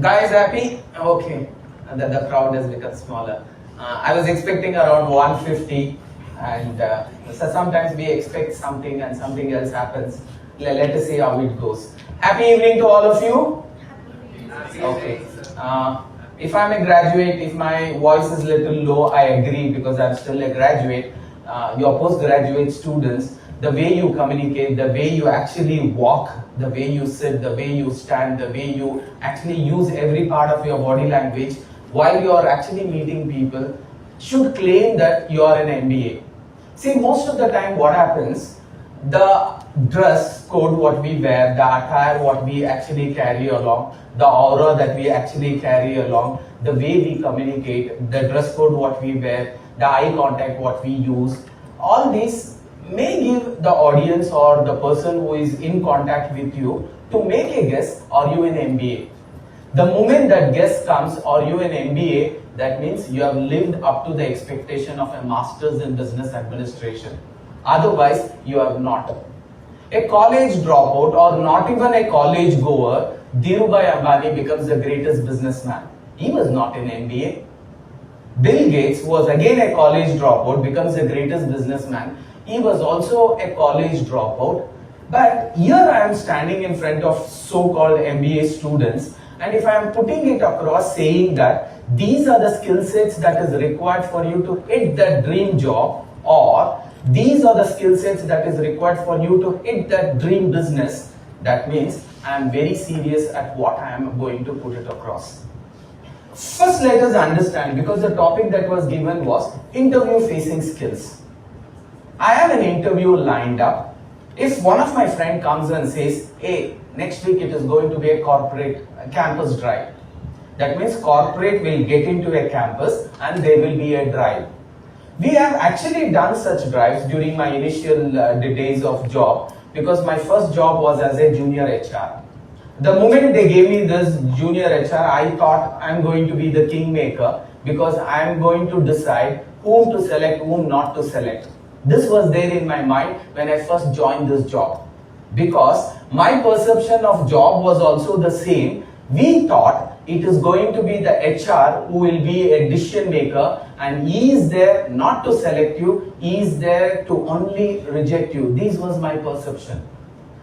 Guys happy? Okay. And then the crowd has become smaller. I was expecting around 150, and so sometimes we expect something and something else happens. Let us see how it goes. Happy evening to all of you. Okay. If I'm a graduate, if my voice is little low, I agree because I'm still a graduate. Your postgraduate students, the way you communicate, the way you actually walk, the way you sit, the way you stand, the way you actually use every part of your body language while you are actually meeting people should claim that you are an MBA. See, most of the time what happens, the dress code what we wear, the attire what we actually carry along, the aura that we actually carry along, the way we communicate, the dress code what we wear, the eye contact what we use, all these may give the audience or the person who is in contact with you to make a guess, are you an MBA? The moment that guess comes, are you an MBA, that means you have lived up to the expectation of a master's in business administration. Otherwise, you have not. A college dropout or not even a college goer, Dhirubhai Ambani becomes the greatest businessman. He was not an MBA. Bill Gates, who was again a college dropout, becomes the greatest businessman. He was also a college dropout. But here I am standing in front of so-called MBA students, and if I am putting it across saying that these are the skill sets that is required for you to hit that dream job, or these are the skill sets that is required for you to hit that dream business, that means I am very serious at what I am going to put it across. First, let us understand, because the topic that was given was interview facing skills. I have an interview lined up. If one of my friend comes and says, hey, next week it is going to be a corporate campus drive. That means corporate will get into a campus and there will be a drive. We have actually done such drives during my initial days of job, because my first job was as a junior HR. The moment they gave me this junior HR, I thought I'm going to be the kingmaker, because I'm going to decide whom to select, whom not to select. This was there in my mind when I first joined this job, because my perception of job was also the same. We thought it is going to be the HR who will be a decision maker, and he is there not to select you, he is there to only reject you. This was my perception.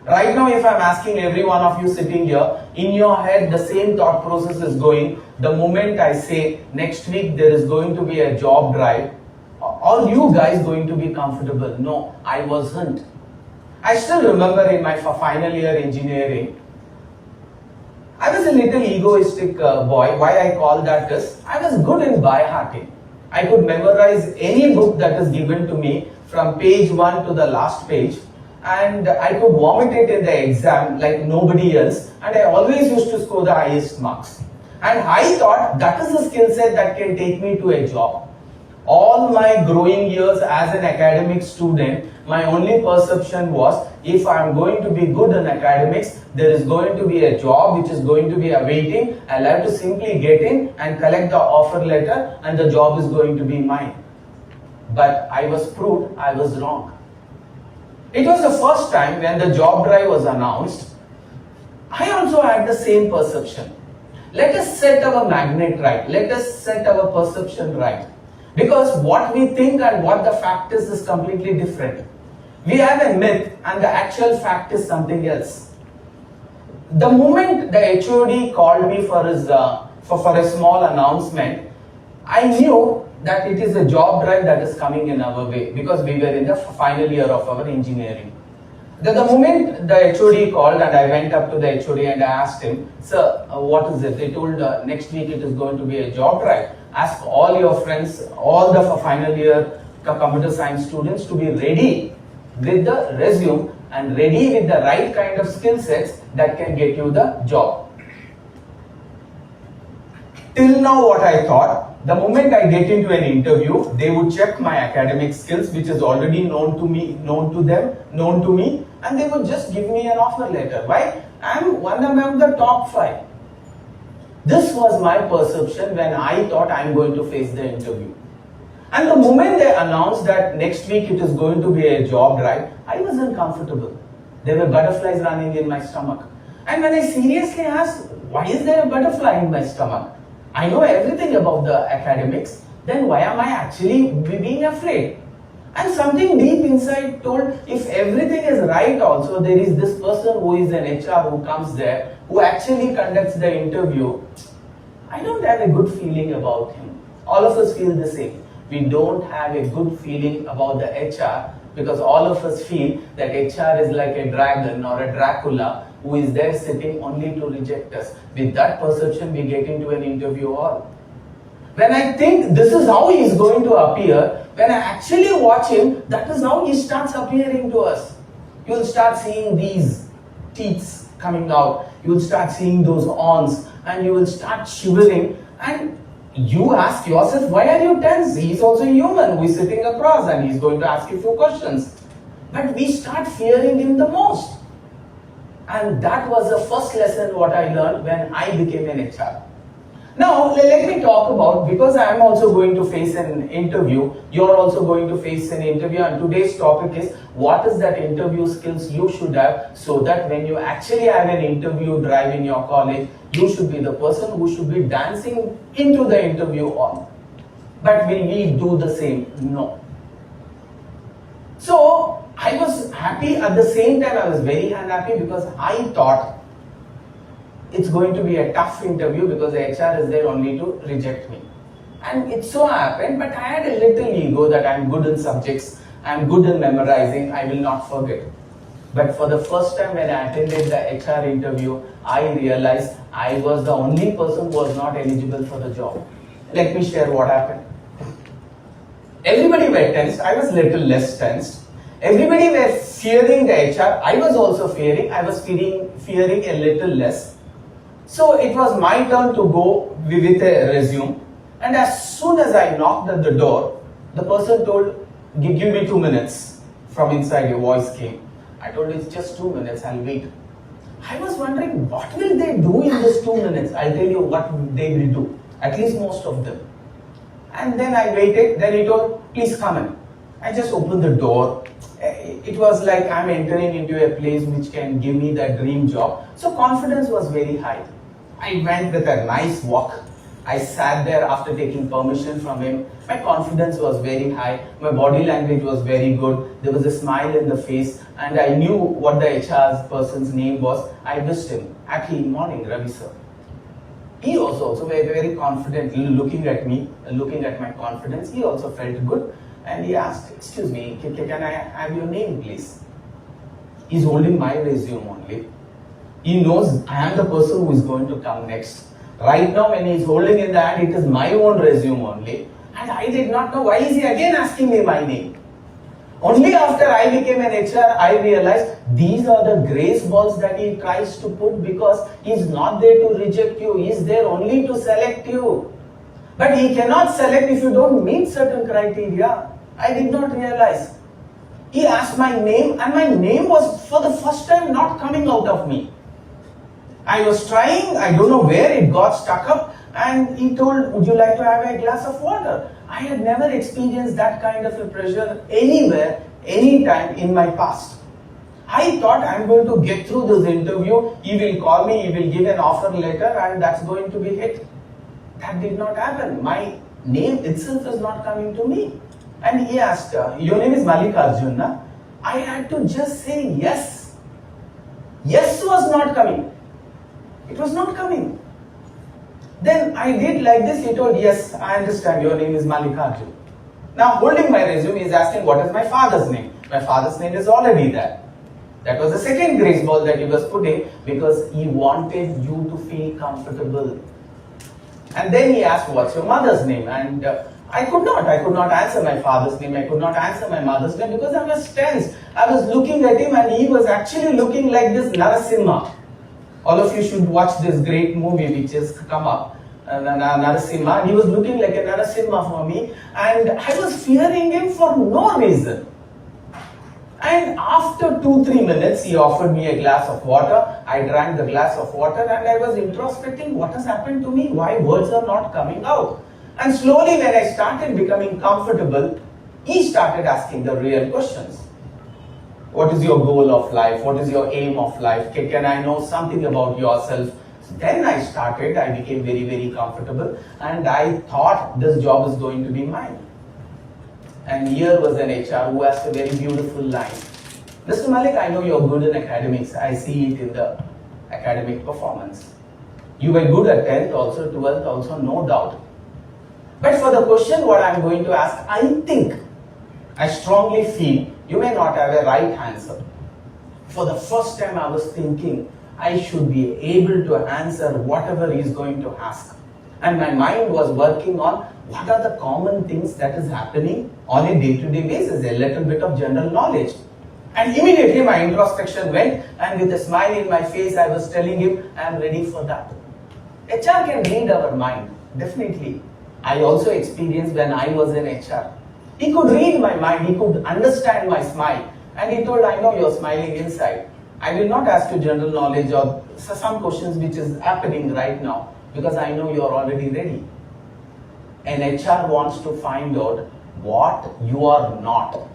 Right now, if I'm asking every one of you sitting here, in your head the same thought process is going. The moment I say next week there is going to be a job drive, are you guys going to be comfortable? No, I wasn't. I still remember in my final year engineering, I was a little egoistic boy. Why I call that is, I was good in by-hearting. I could memorize any book that is given to me from page 1 to the last page, and I could vomit it in the exam like nobody else, and I always used to score the highest marks. And I thought that is a skill set that can take me to a job. All my growing years as an academic student, my only perception was, if I am going to be good in academics, there is going to be a job which is going to be awaiting. I'll have to simply get in and collect the offer letter, and the job is going to be mine. But I was proved I was wrong. It was the first time when the job drive was announced, I also had the same perception. Let us set our magnet right. Let us set our perception right. Because what we think and what the fact is completely different. We have a myth and the actual fact is something else. The moment the HOD called me for a small announcement, I knew that it is a job drive that is coming in our way, because we were in the final year of our engineering. The moment the HOD called and I went up to the HOD and I asked him, sir, what is it? They told next week it is going to be a job drive. Ask all your friends, all the final year computer science students to be ready with the resume and ready with the right kind of skill sets that can get you the job. Till now what I thought, the moment I get into an interview, they would check my academic skills, which is already known to me, known to them, known to me, and they would just give me an offer letter. Why? I am one among the top 5. This was my perception when I thought I am going to face the interview. And the moment they announced that next week it is going to be a job drive, I was uncomfortable. There were butterflies running in my stomach. And when I seriously asked, why is there a butterfly in my stomach? I know everything about the academics, then why am I actually being afraid? And something deep inside told, if everything is right also, there is this person who is an HR who comes there, who actually conducts the interview. I don't have a good feeling about him. All of us feel the same. We don't have a good feeling about the HR because all of us feel that HR is like a dragon or a Dracula who is there sitting only to reject us. With that perception, we get into an interview hall. When I think this is how he is going to appear, when I actually watch him, that is how he starts appearing to us. You will start seeing these teeth coming out. You will start seeing those horns and you will start shivering. And you ask yourself, why are you tense? He is also human who is sitting across and he is going to ask you a few questions. But we start fearing him the most. And that was the first lesson what I learned when I became an HR. Now, let me talk about, because I am also going to face an interview, you're also going to face an interview, and today's topic is what is that interview skills you should have so that when you actually have an interview drive in your college, you should be the person who should be dancing into the interview hall. But will we do the same? No. So, I was happy, at the same time I was very unhappy because I thought it's going to be a tough interview because the HR is there only to reject me. And it so happened, but I had a little ego that I'm good in subjects, I'm good in memorizing, I will not forget. But for the first time when I attended the HR interview, I realized I was the only person who was not eligible for the job. Let me share what happened. Everybody were tensed, I was little less tensed. Everybody were fearing the HR, I was also fearing, I was fearing a little less. So it was my turn to go with a resume, and as soon as I knocked at the door, the person told, give me 2 minutes. From inside your voice came. I told, it's just 2 minutes, I'll wait. I was wondering, what will they do in this 2 minutes? I'll tell you what they will do, at least most of them. And then I waited, then he told, please come in. I just opened the door. It was like I'm entering into a place which can give me that dream job. So confidence was very high. I went with a nice walk. I sat there after taking permission from him. My confidence was very high. My body language was very good. There was a smile in the face and I knew what the HR person's name was. I wished him, happy morning, Ravi sir. He was also very, very confident looking at me, looking at my confidence. He also felt good and he asked, excuse me, can I have your name please? He's holding my resume only. He knows I am the person who is going to come next. Right now when he is holding in the hand, it is my own resume only. And I did not know why is he again asking me my name. Only after I became an HR, I realized these are the grace balls that he tries to put because he is not there to reject you. He is there only to select you. But he cannot select if you don't meet certain criteria. I did not realize. He asked my name and my name was for the first time not coming out of me. I was trying, I don't know where it got stuck up, and he told, would you like to have a glass of water? I had never experienced that kind of a pressure anywhere, anytime in my past. I thought I'm going to get through this interview, he will call me, he will give an offer letter and that's going to be it. That did not happen. My name itself is not coming to me. And he asked, your name is Mallikarjuna? I had to just say yes. Yes was not coming. It was not coming. Then I did like this, he told, yes, I understand, your name is Mallikarjuna. Now holding my resume, he is asking what is my father's name. My father's name is already there. That was the second grace ball that he was putting because he wanted you to feel comfortable. And then he asked, what's your mother's name? And I could not answer my father's name, I could not answer my mother's name because I was tense. I was looking at him and he was actually looking like this Narasimha. All of you should watch this great movie which has come up, Narasimha. He was looking like a Narasimha for me and I was fearing him for no reason. And after 2-3 minutes, he offered me a glass of water. I drank the glass of water and I was introspecting what has happened to me, why words are not coming out. And slowly when I started becoming comfortable, he started asking the real questions. What is your goal of life? What is your aim of life? Can I know something about yourself? Then I became very, very comfortable, and I thought this job is going to be mine. And here was an HR who asked a very beautiful line. Mr. Malik, I know you're good in academics. I see it in the academic performance. You were good at 10th also, 12th also, no doubt. But for the question what I'm going to ask, I strongly feel you may not have a right answer. For the first time I was thinking I should be able to answer whatever he is going to ask. And my mind was working on what are the common things that is happening on a day-to-day basis, a little bit of general knowledge. And immediately my introspection went, and with a smile in my face I was telling him, I am ready for that. HR can read our mind, definitely. I also experienced when I was in HR. He could read my mind, he could understand my smile. And he told, I know you're smiling inside. I will not ask you general knowledge or some questions which is happening right now, because I know you're already ready. And HR wants to find out what you are not.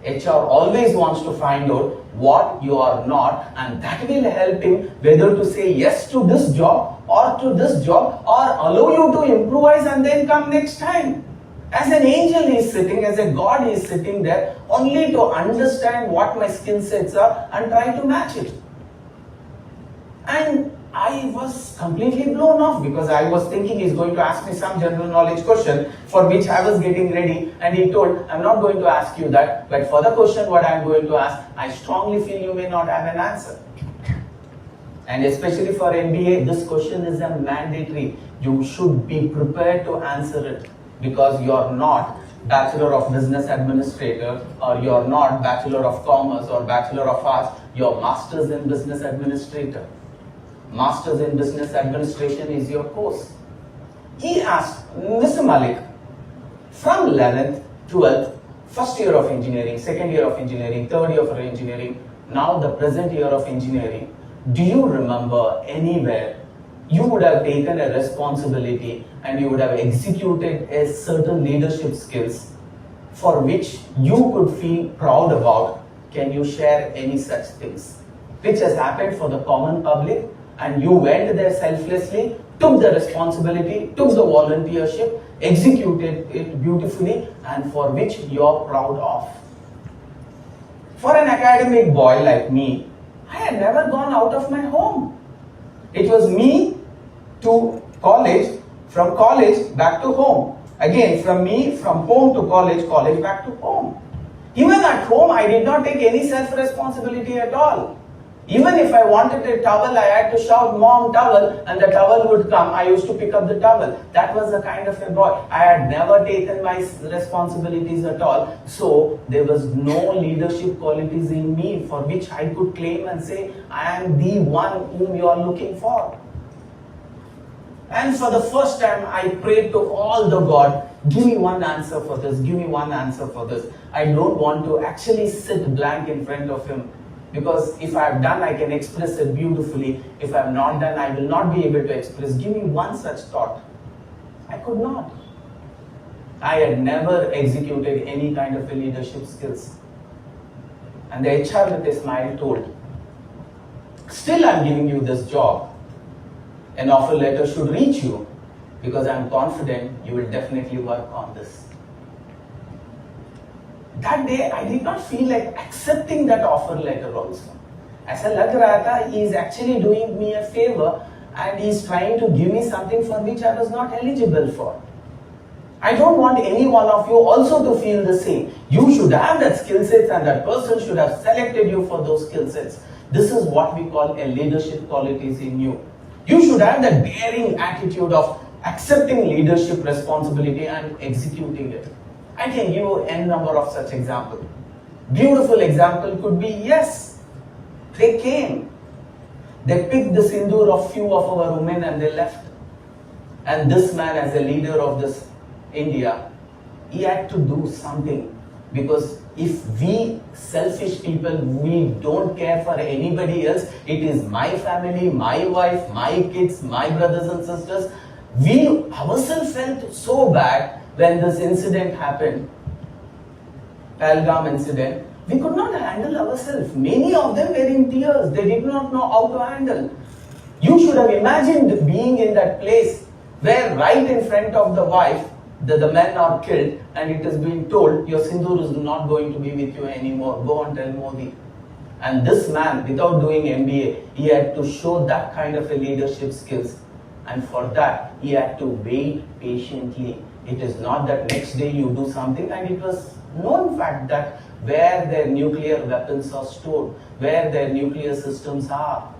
HR always wants to find out what you are not, and that will help him whether to say yes to this job or to this job, or allow you to improvise and then come next time. As an angel he is sitting, as a God he is sitting there only to understand what my skill sets are and try to match it. And I was completely blown off, because I was thinking he's going to ask me some general knowledge question for which I was getting ready, and he told, I'm not going to ask you that, but for the question what I'm going to ask, I strongly feel you may not have an answer. And especially for MBA, this question is a mandatory. You should be prepared to answer it, because you're not Bachelor of Business Administrator, or you're not Bachelor of Commerce or Bachelor of Arts, you're Masters in Business Administrator. Masters in Business Administration is your course. He asked, Mr. Malik, from 11th, 12th, first year of engineering, second year of engineering, third year of engineering, now the present year of engineering, do you remember anywhere you would have taken a responsibility and you would have executed a certain leadership skills for which you could feel proud about? Can you share any such things? Which has happened for the common public, and you went there selflessly, took the responsibility, took the volunteership, executed it beautifully, and for which you're proud of. For an academic boy like me, I had never gone out of my home. It was me to college, from college back to home. Again, from home to college, college back to home. Even at home, I did not take any self-responsibility at all. Even if I wanted a towel, I had to shout, Mom, towel, and the towel would come. I used to pick up the towel. That was the kind of a boy. I had never taken my responsibilities at all. So there was no leadership qualities in me for which I could claim and say, I am the one whom you are looking for. And for the first time, I prayed to all the God, give me one answer for this, give me one answer for this. I don't want to actually sit blank in front of him. Because if I have done, I can express it beautifully. If I have not done, I will not be able to express. Give me one such thought. I could not. I had never executed any kind of a leadership skills. And the HR with a smile told, still I'm giving you this job. An offer letter should reach you, because I'm confident you will definitely work on this. That day, I did not feel like accepting that offer letter also. Aisa lag raha tha, he is actually doing me a favor, and he is trying to give me something for which I was not eligible for. I don't want any one of you also to feel the same. You should have that skill sets, and that person should have selected you for those skill sets. This is what we call a leadership qualities in you. You should have that daring attitude of accepting leadership responsibility and executing it. I can give you n number of such examples. Beautiful example could be, yes, they came. They picked the sindoor of few of our women and they left. And this man, as a leader of this India, he had to do something. Because if we selfish people, we don't care for anybody else, it is my family, my wife, my kids, my brothers and sisters. We ourselves felt so bad when this incident happened, Pahalgam incident, We could not handle ourselves. Many of them were in tears. They did not know how to handle. You should have imagined being in that place where right in front of the wife, the men are killed and it has been told, your sindoor is not going to be with you anymore. Go and tell Modi. And this man, without doing MBA, he had to show that kind of a leadership skills. And for that, he had to wait patiently. It is not that next day you do something, and it was known fact that where their nuclear weapons are stored, where their nuclear systems are,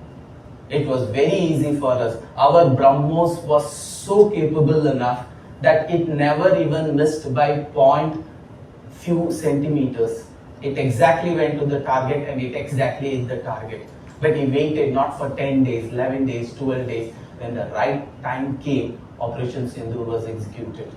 it was very easy for us. Our BrahMos was so capable enough that it never even missed by point few centimeters. It exactly went to the target and it exactly hit the target. But he waited not for 10 days, 11 days, 12 days. When the right time came, Operation Sindoor was executed.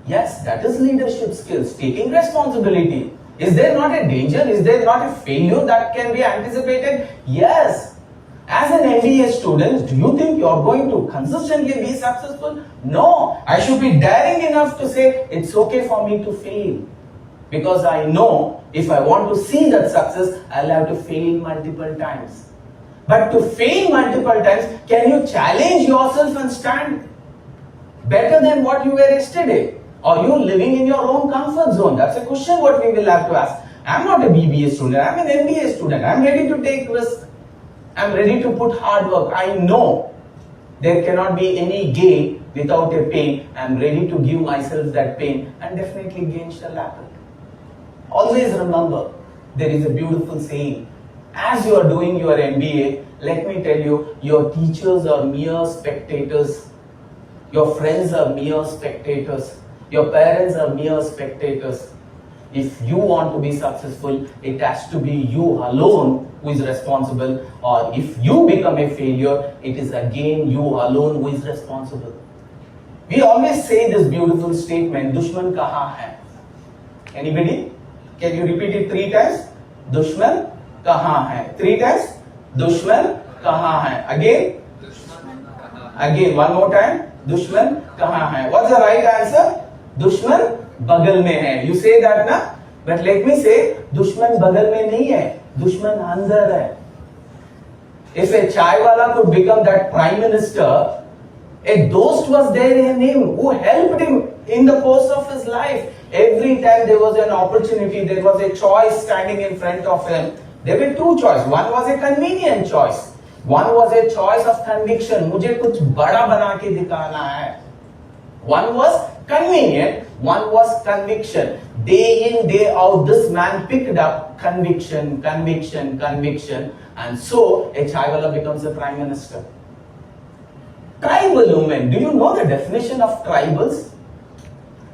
Yes, that is leadership skills, taking responsibility. Is there not a danger? Is there not a failure that can be anticipated? Yes. As an MBA student, do you think you are going to consistently be successful? No. I should be daring enough to say it's okay for me to fail. Because I know if I want to see that success, I'll have to fail multiple times. But to fail multiple times, can you challenge yourself and stand better than what you were yesterday? Are you living in your own comfort zone? That's a question what we will have to ask. I'm not a BBA student, I'm an MBA student. I'm ready to take risks. I'm ready to put hard work. I know there cannot be any gain without a pain. I'm ready to give myself that pain, and definitely gain shall happen. Always remember, there is a beautiful saying. As you are doing your MBA, let me tell you, your teachers are mere spectators. Your friends are mere spectators. Your parents are mere spectators. If you want to be successful, it has to be you alone who is responsible. Or if you become a failure, it is again you alone who is responsible. We always say this beautiful statement, Dushman kahan hai? Anybody? Can you repeat it 3 times? Dushman kahan hai? 3 times? Dushman kahan hai? Again? Again, one more time. Dushman kahan hai? What's the right answer? Dushman बगल में है. You say that ना? But let me say, दुश्मन बगल में नहीं है, दुश्मन अंदर है. If a chai wala could become that prime minister, a dost was there in him who helped him in the course of his life. Every time there was an opportunity, there was a choice standing in front of him. There were 2 choices. One was a convenient choice. One was a choice of conviction. मुझे कुछ बड़ा बना के दिखाना है. One was convenient, one was conviction. Day in, day out, this man picked up conviction, conviction, conviction, and so a chaiwala becomes a prime minister. Tribal women, do you know the definition of tribals?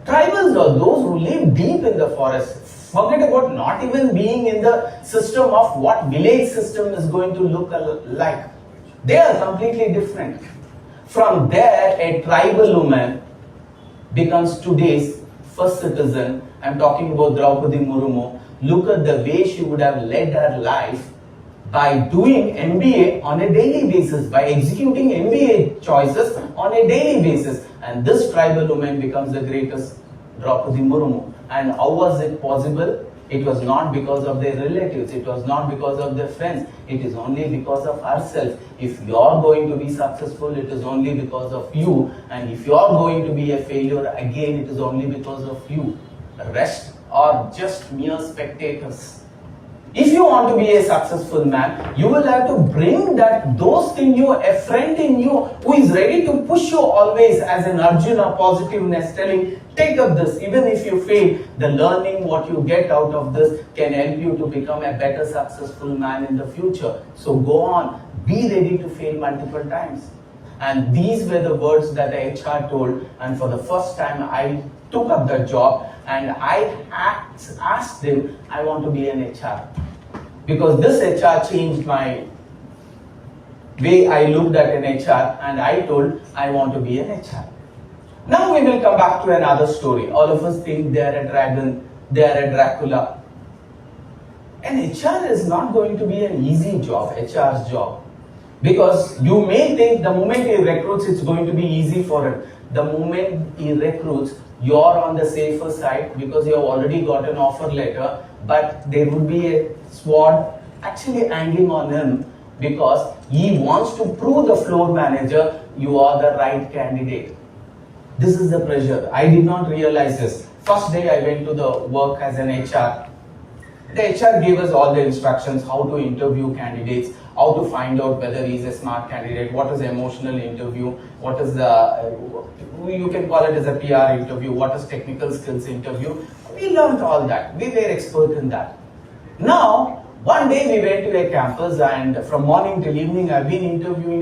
Tribals are those who live deep in the forest. Forget about not even being in the system of what village system is going to look like. They are completely different. From there, a tribal woman becomes today's first citizen. I'm talking about Draupadi Murmu. Look at the way she would have led her life by doing MBA on a daily basis, by executing MBA choices on a daily basis. And this tribal woman becomes the greatest Draupadi Murmu. And how was it possible? It was not because of their relatives. It was not because of their friends. It is only because of herself. If you are going to be successful, it is only because of you. And if you are going to be a failure, again, it is only because of you. The rest are just mere spectators. If you want to be a successful man, you will have to bring that dost in you, a friend in you, who is ready to push you always as an Arjuna, positiveness, telling, take up this. Even if you fail, the learning what you get out of this can help you to become a better successful man in the future. So go on, be ready to fail multiple times. And these were the words that the HR told, and for the first time I took up that job and I asked them, I want to be an HR. Because this HR changed my way I looked at an HR, and I told, I want to be an HR. Now we will come back to another story. All of us think they are a dragon, they are a Dracula. An HR is not going to be an easy job, HR's job. Because you may think the moment he recruits, it's going to be easy for him. The moment he recruits, you're on the safer side because you have already got an offer letter. but there would be a sword actually hanging on him because he wants to prove the floor manager you are the right candidate. This is the pressure. I did not realize this. First day I went to the work as an HR. The HR gave us all the instructions how to interview candidates, how to find out whether he's a smart candidate, what is the emotional interview, what is the, you can call it as a PR interview, what is technical skills interview. We learned all that. We were expert in that. Now, one day we went to a campus and from morning till evening I've been interviewing.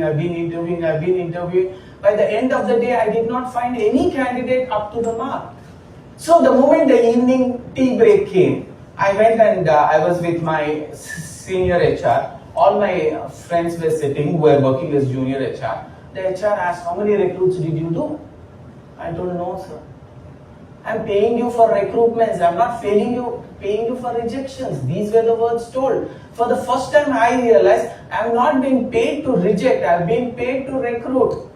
By the end of the day, I did not find any candidate up to the mark. So the moment the evening tea break came, I went and I was with my senior HR. All my friends were sitting who were working as junior HR. The HR asked, how many recruits did you do? I told, no, sir. I'm paying you for recruitments. I'm not paying you for rejections. These were the words told. For the first time I realized I'm not being paid to reject. I'm being paid to recruit.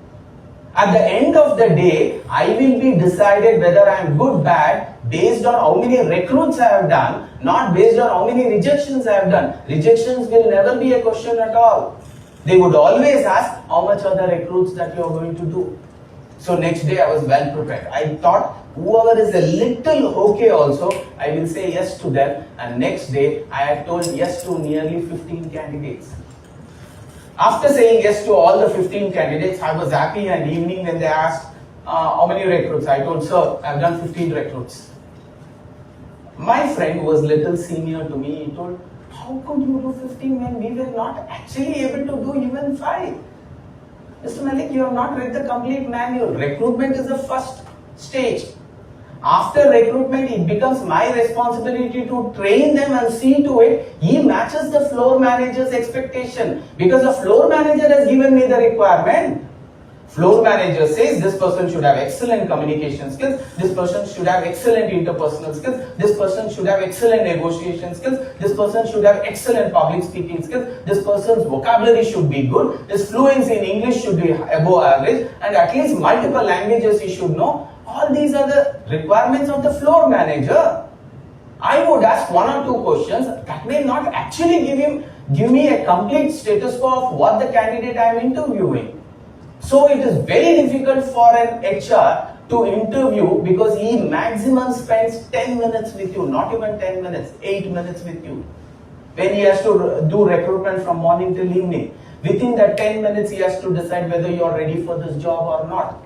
At the end of the day, I will be decided whether I'm good, bad, based on how many recruits I have done, not based on how many rejections I have done. Rejections will never be a question at all. They would always ask, how much are the recruits that you are going to do? So next day I was well prepared. I thought whoever is a little okay also, I will say yes to them. And next day I had told yes to nearly 15 candidates. After saying yes to all the 15 candidates, I was happy, and evening when they asked how many recruits, I told, sir, I've done 15 recruits. My friend who was little senior to me, he told, how could you do 15 when we were not actually able to do even 5? Mr. Malik, you have not read the complete manual. Recruitment is the first stage. After recruitment, it becomes my responsibility to train them and see to it he matches the floor manager's expectation, because the floor manager has given me the requirement. Floor manager says this person should have excellent communication skills, this person should have excellent interpersonal skills, this person should have excellent negotiation skills, this person should have excellent public speaking skills, this person's vocabulary should be good, his fluency in English should be above average, and at least multiple languages he should know. All these are the requirements of the floor manager. I would ask 1 or 2 questions that may not actually give me a complete status quo of what the candidate I am interviewing. So it is very difficult for an HR to interview because he maximum spends 10 minutes with you, not even 10 minutes, 8 minutes with you. When he has to do recruitment from morning till evening, within that 10 minutes he has to decide whether you are ready for this job or not.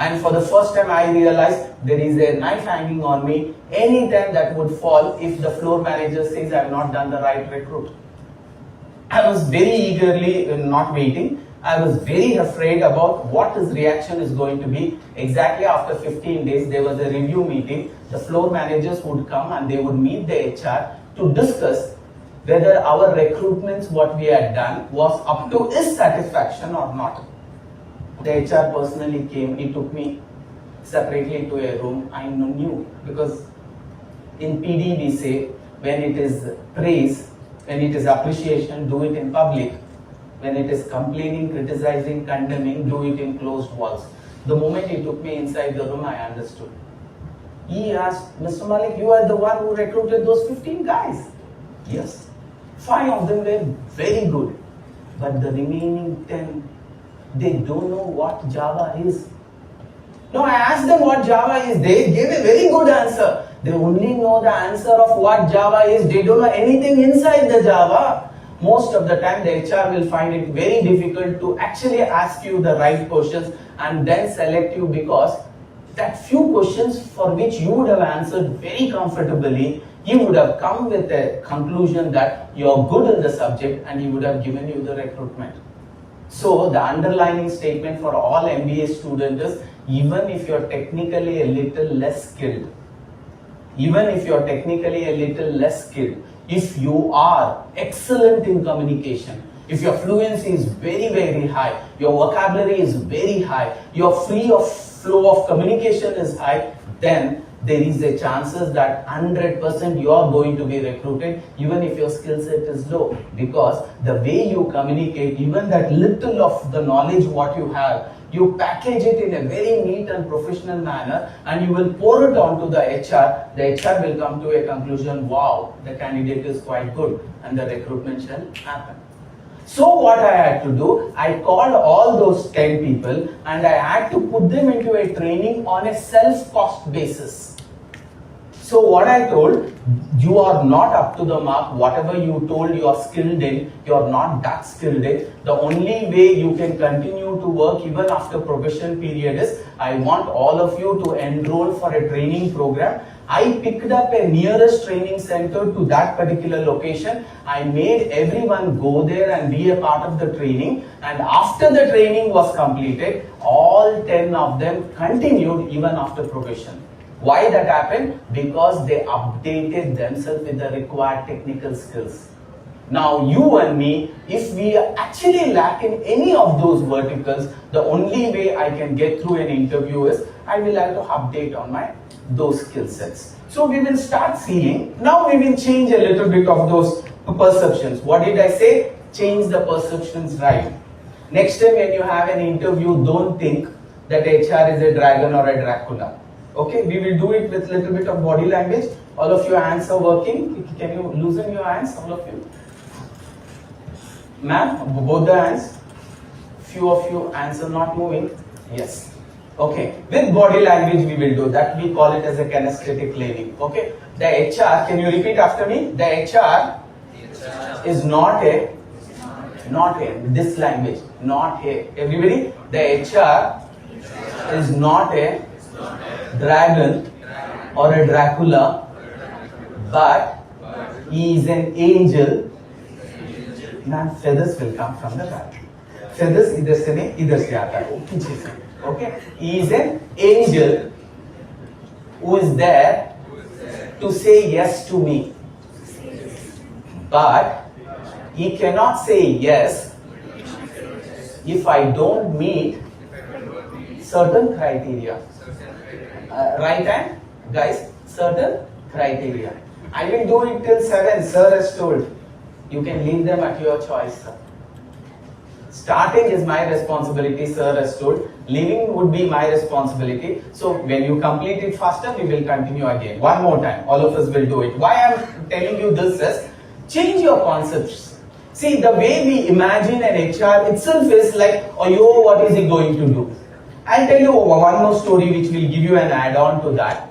And for the first time I realized there is a knife hanging on me anytime that would fall if the floor manager says I have not done the right recruit. I was very eagerly not waiting. I was very afraid about what his reaction is going to be. Exactly after 15 days, there was a review meeting. The floor managers would come and they would meet the HR to discuss whether our recruitments, what we had done, was up to his satisfaction or not. The HR personally came. He took me separately to a room. I knew, because in PD we say when it is praise, when it is appreciation, do it in public. When it is complaining, criticizing, condemning, do it in closed walls. The moment he took me inside the room, I understood. He asked, Mr. Malik, you are the one who recruited those 15 guys. Yes. 5 of them were very good. But the remaining 10, they don't know what Java is. No, I asked them what Java is. They gave a very good answer. They only know the answer of what Java is. They don't know anything inside the Java. Most of the time the HR will find it very difficult to actually ask you the right questions and then select you, because that few questions for which you would have answered very comfortably, he would have come with a conclusion that you're good in the subject and he would have given you the recruitment. So the underlining statement for all MBA students is, even if you're technically a little less skilled, if you are excellent in communication, if your fluency is very, very high, your vocabulary is very high, your flow of communication is high, then there is a chances that 100% you are going to be recruited even if your skill set is low, because the way you communicate, even that little of the knowledge what you have, you package it in a very neat and professional manner and you will pour it onto the HR. The HR will come to a conclusion, wow, the candidate is quite good, and the recruitment shall happen. So what I had to do, I called all those 10 people and I had to put them into a training on a self-cost basis. So what I told, you are not up to the mark. Whatever you told you are skilled in, you are not that skilled in. The only way you can continue to work even after probation period is, I want all of you to enroll for a training program. I picked up a nearest training center to that particular location. I made everyone go there and be a part of the training. And after the training was completed, all 10 of them continued even after probation. Why that happened? Because they updated themselves with the required technical skills. Now you and me, if we actually lack in any of those verticals, the only way I can get through an interview is I will have to update on those skill sets. So we will start seeing. Now we will change a little bit of those perceptions. What did I say? Change the perceptions, right? Next time when you have an interview, don't think that HR is a dragon or a Dracula. Okay, we will do it with a little bit of body language. All of your hands are working. Can you loosen your hands, all of you? Ma'am, both the hands. Few of you hands are not moving. Yes. Okay, with body language we will do that. We call it as a kinesthetic learning. Okay, the HR, can you repeat after me? The HR is not a, this language, not a. Everybody, the HR is not a dragon or a Dracula, but he is an angel. Now feathers will come from the back. Feathers इधर से नहीं, इधर से आता है, पीछे से. Okay, he is an angel who is there to say yes to me, but he cannot say yes if I don't meet certain criteria. Right hand, guys, certain criteria. I will do it till 7, sir has told. You can leave them at your choice, sir. Starting is my responsibility, sir has told. Leaving would be my responsibility. So when you complete it faster, we will continue again. One more time, all of us will do it. Why I am telling you this is, change your concepts. See, the way we imagine an HR itself is like, oh, yo, what is he going to do? I'll tell you one more story which will give you an add-on to that.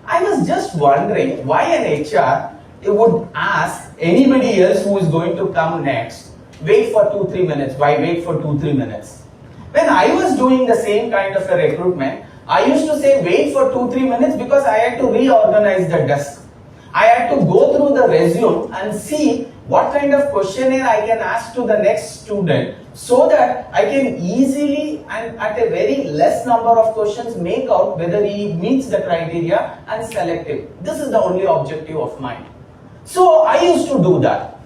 I was just wondering why an HR would ask anybody else who is going to come next, wait for 2-3 minutes. Why wait for 2-3 minutes? When I was doing the same kind of a recruitment, I used to say wait for 2-3 minutes because I had to reorganize the desk. I had to go through the resume and see what kind of questionnaire I can ask to the next student so that I can easily and at a very less number of questions make out whether he meets the criteria and select him. This is the only objective of mine. So I used to do that.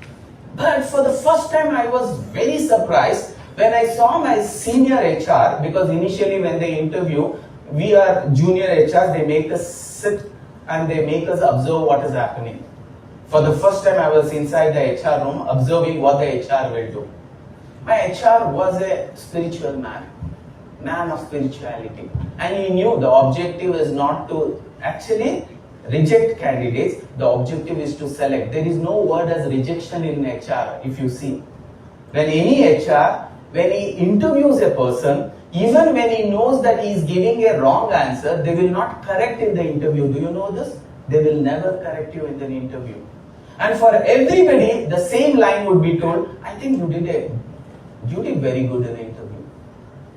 But for the first time I was very surprised when I saw my senior HR, because initially when they interview, we are junior HRs, they make us sit and they make us observe what is happening. For the first time I was inside the HR room observing what the HR will do. My HR was a spiritual man of spirituality. And he knew the objective is not to actually reject candidates, the objective is to select. There is no word as rejection in HR, if you see. When any HR, when he interviews a person, even when he knows that he is giving a wrong answer, they will not correct in the interview. Do you know this? They will never correct you in the interview. And for everybody, the same line would be told, I think you did very good in the interview.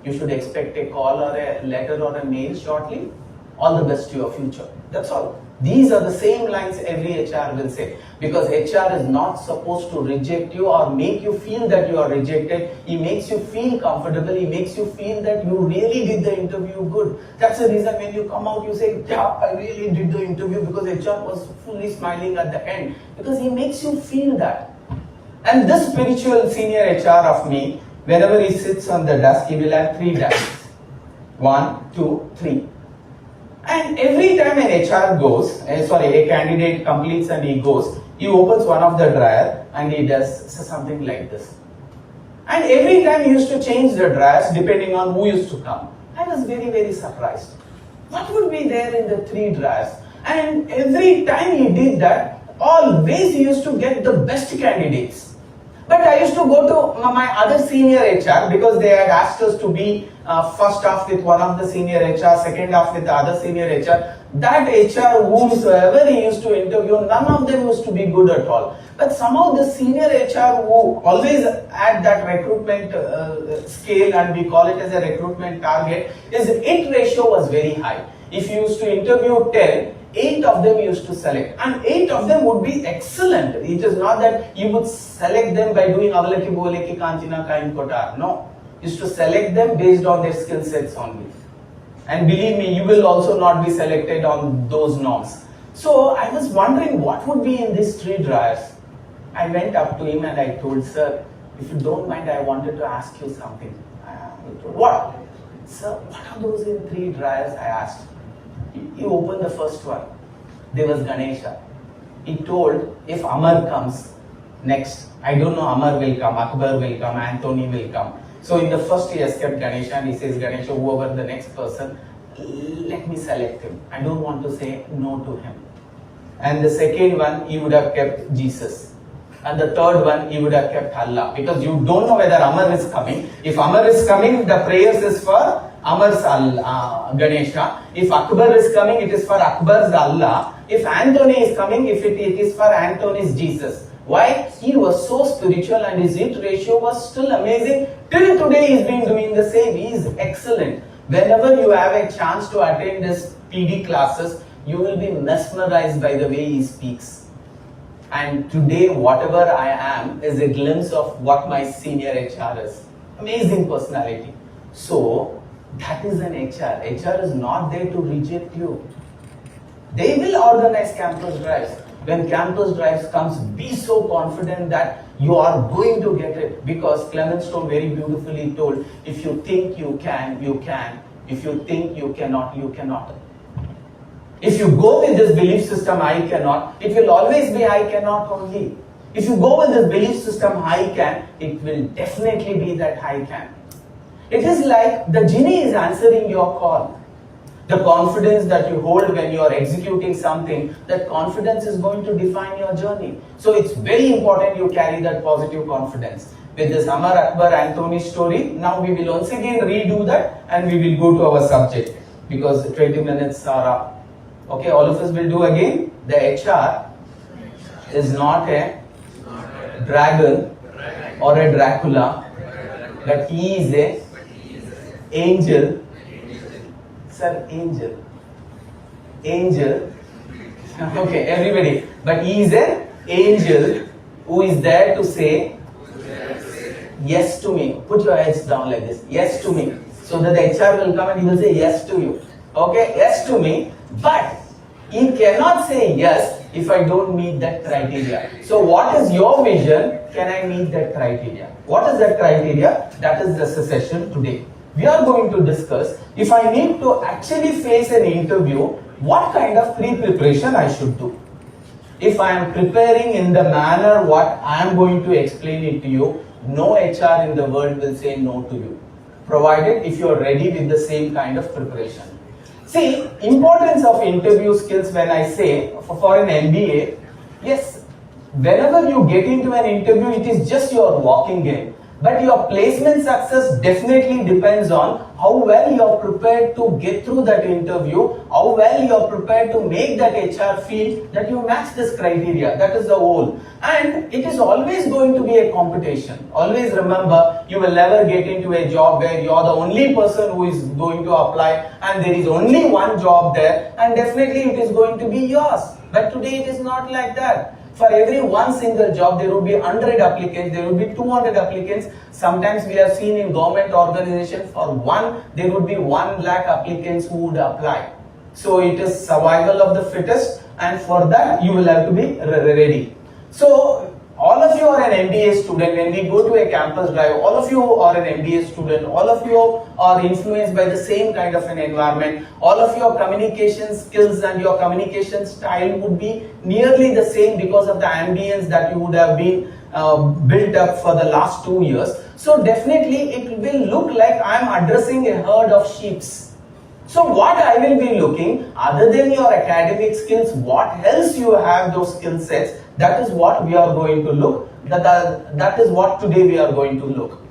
You should expect a call or a letter or a mail shortly. All the best to your future. That's all. These are the same lines every HR will say. Because HR is not supposed to reject you or make you feel that you are rejected. He makes you feel comfortable. He makes you feel that you really did the interview good. That's the reason when you come out, you say, yeah, I really did the interview, because HR was fully smiling at the end. Because he makes you feel that. And this spiritual senior HR of me, whenever he sits on the desk, he will have 3 desks. 1, 2, 3. And every time an HR goes, a candidate completes and he goes, he opens one of the drawer and he does something like this. And every time he used to change the drawers depending on who used to come. I was very, very surprised. What would be there in the 3 drawers? And every time he did that, always he used to get the best candidates. But I used to go to my other senior HR because they had asked us to be first half with one of the senior HR, second half with the other senior HR. That HR, whomsoever he used to interview, none of them used to be good at all. But somehow the senior HR who always had that recruitment scale, and we call it as a recruitment target, his hit ratio was very high. If you used to interview 10, 8 of them used to select, and 8 of them would be excellent. It is not that you would select them by doing avalaki boleki kanchina kain kotar. No, you used to select them based on their skill sets only. And believe me, you will also not be selected on those norms. So I was wondering what would be in these 3 drawers. I went up to him and I told, sir, if you don't mind, I wanted to ask you something. He told, what? Sir, what are those in 3 drawers? I asked. He opened the first one. There was Ganesha. He told, if Amar comes next, I don't know, Amar will come, Akbar will come, Anthony will come. So in the first he has kept Ganesha and he says, Ganesha, whoever the next person, let me select him. I don't want to say no to him. And the second one, he would have kept Jesus. And the third one, he would have kept Allah. Because you don't know whether Amar is coming. If Amar is coming, the prayers is for Amar's Ganesha. If Akbar is coming, it is for Akbar's Allah. If Anthony is coming, if it is for Anthony's Jesus. Why? He was so spiritual and his hit ratio was still amazing. Till today he's been doing the same. He is excellent. Whenever you have a chance to attend his PD classes, you will be mesmerized by the way he speaks. And today, whatever I am is a glimpse of what my senior HR is. Amazing personality. So, that is an HR. HR is not there to reject you. They will organize campus drives. When campus drives comes, be so confident that you are going to get it. Because Clement Stone very beautifully told, if you think you can, you can. If you think you cannot, you cannot. If you go with this belief system, I cannot, it will always be I cannot only. If you go with this belief system, I can, it will definitely be that I can. It is like the genie is answering your call. The confidence that you hold when you are executing something, that confidence is going to define your journey. So it's very important you carry that positive confidence. With this Amar, Akbar, Anthony story, now we will once again redo that and we will go to our subject because 20 minutes are up. Okay, all of us will do again. The HR is not a dragon or a Dracula, but he is a angel. Sir, angel. Angel. Okay, everybody. But he is an angel who is there to say yes to me. Put your heads down like this. Yes to me. So that the HR will come and he will say yes to you. Okay, yes to me. But he cannot say yes if I don't meet that criteria. So what is your vision? Can I meet that criteria? What is that criteria? That is the session today. We are going to discuss if I need to actually face an interview, what kind of pre-preparation I should do. If I am preparing in the manner what I am going to explain it to you, no HR in the world will say no to you. Provided if you are ready with the same kind of preparation. See, importance of interview skills when I say for an MBA, yes, whenever you get into an interview, it is just your walking in. But your placement success definitely depends on how well you are prepared to get through that interview, how well you are prepared to make that HR feel that you match this criteria. That is the whole. And it is always going to be a competition. Always remember, you will never get into a job where you are the only person who is going to apply and there is only one job there and definitely it is going to be yours. But today it is not like that. For every one single job, there will be 100 applicants, there will be 200 applicants. Sometimes we have seen in government organizations, for one, there would be 1 lakh applicants who would apply. So it is survival of the fittest, and for that, you will have to be ready. So all of you are an MBA student. When we go to a campus drive, all of you are an MBA student. All of you are influenced by the same kind of an environment. All of your communication skills and your communication style would be nearly the same because of the ambience that you would have been built up for the last 2 years. So definitely it will look like I am addressing a herd of sheeps. So what I will be looking, other than your academic skills, what else you have those skill sets, that is what we are going to look. That is what today we are going to look.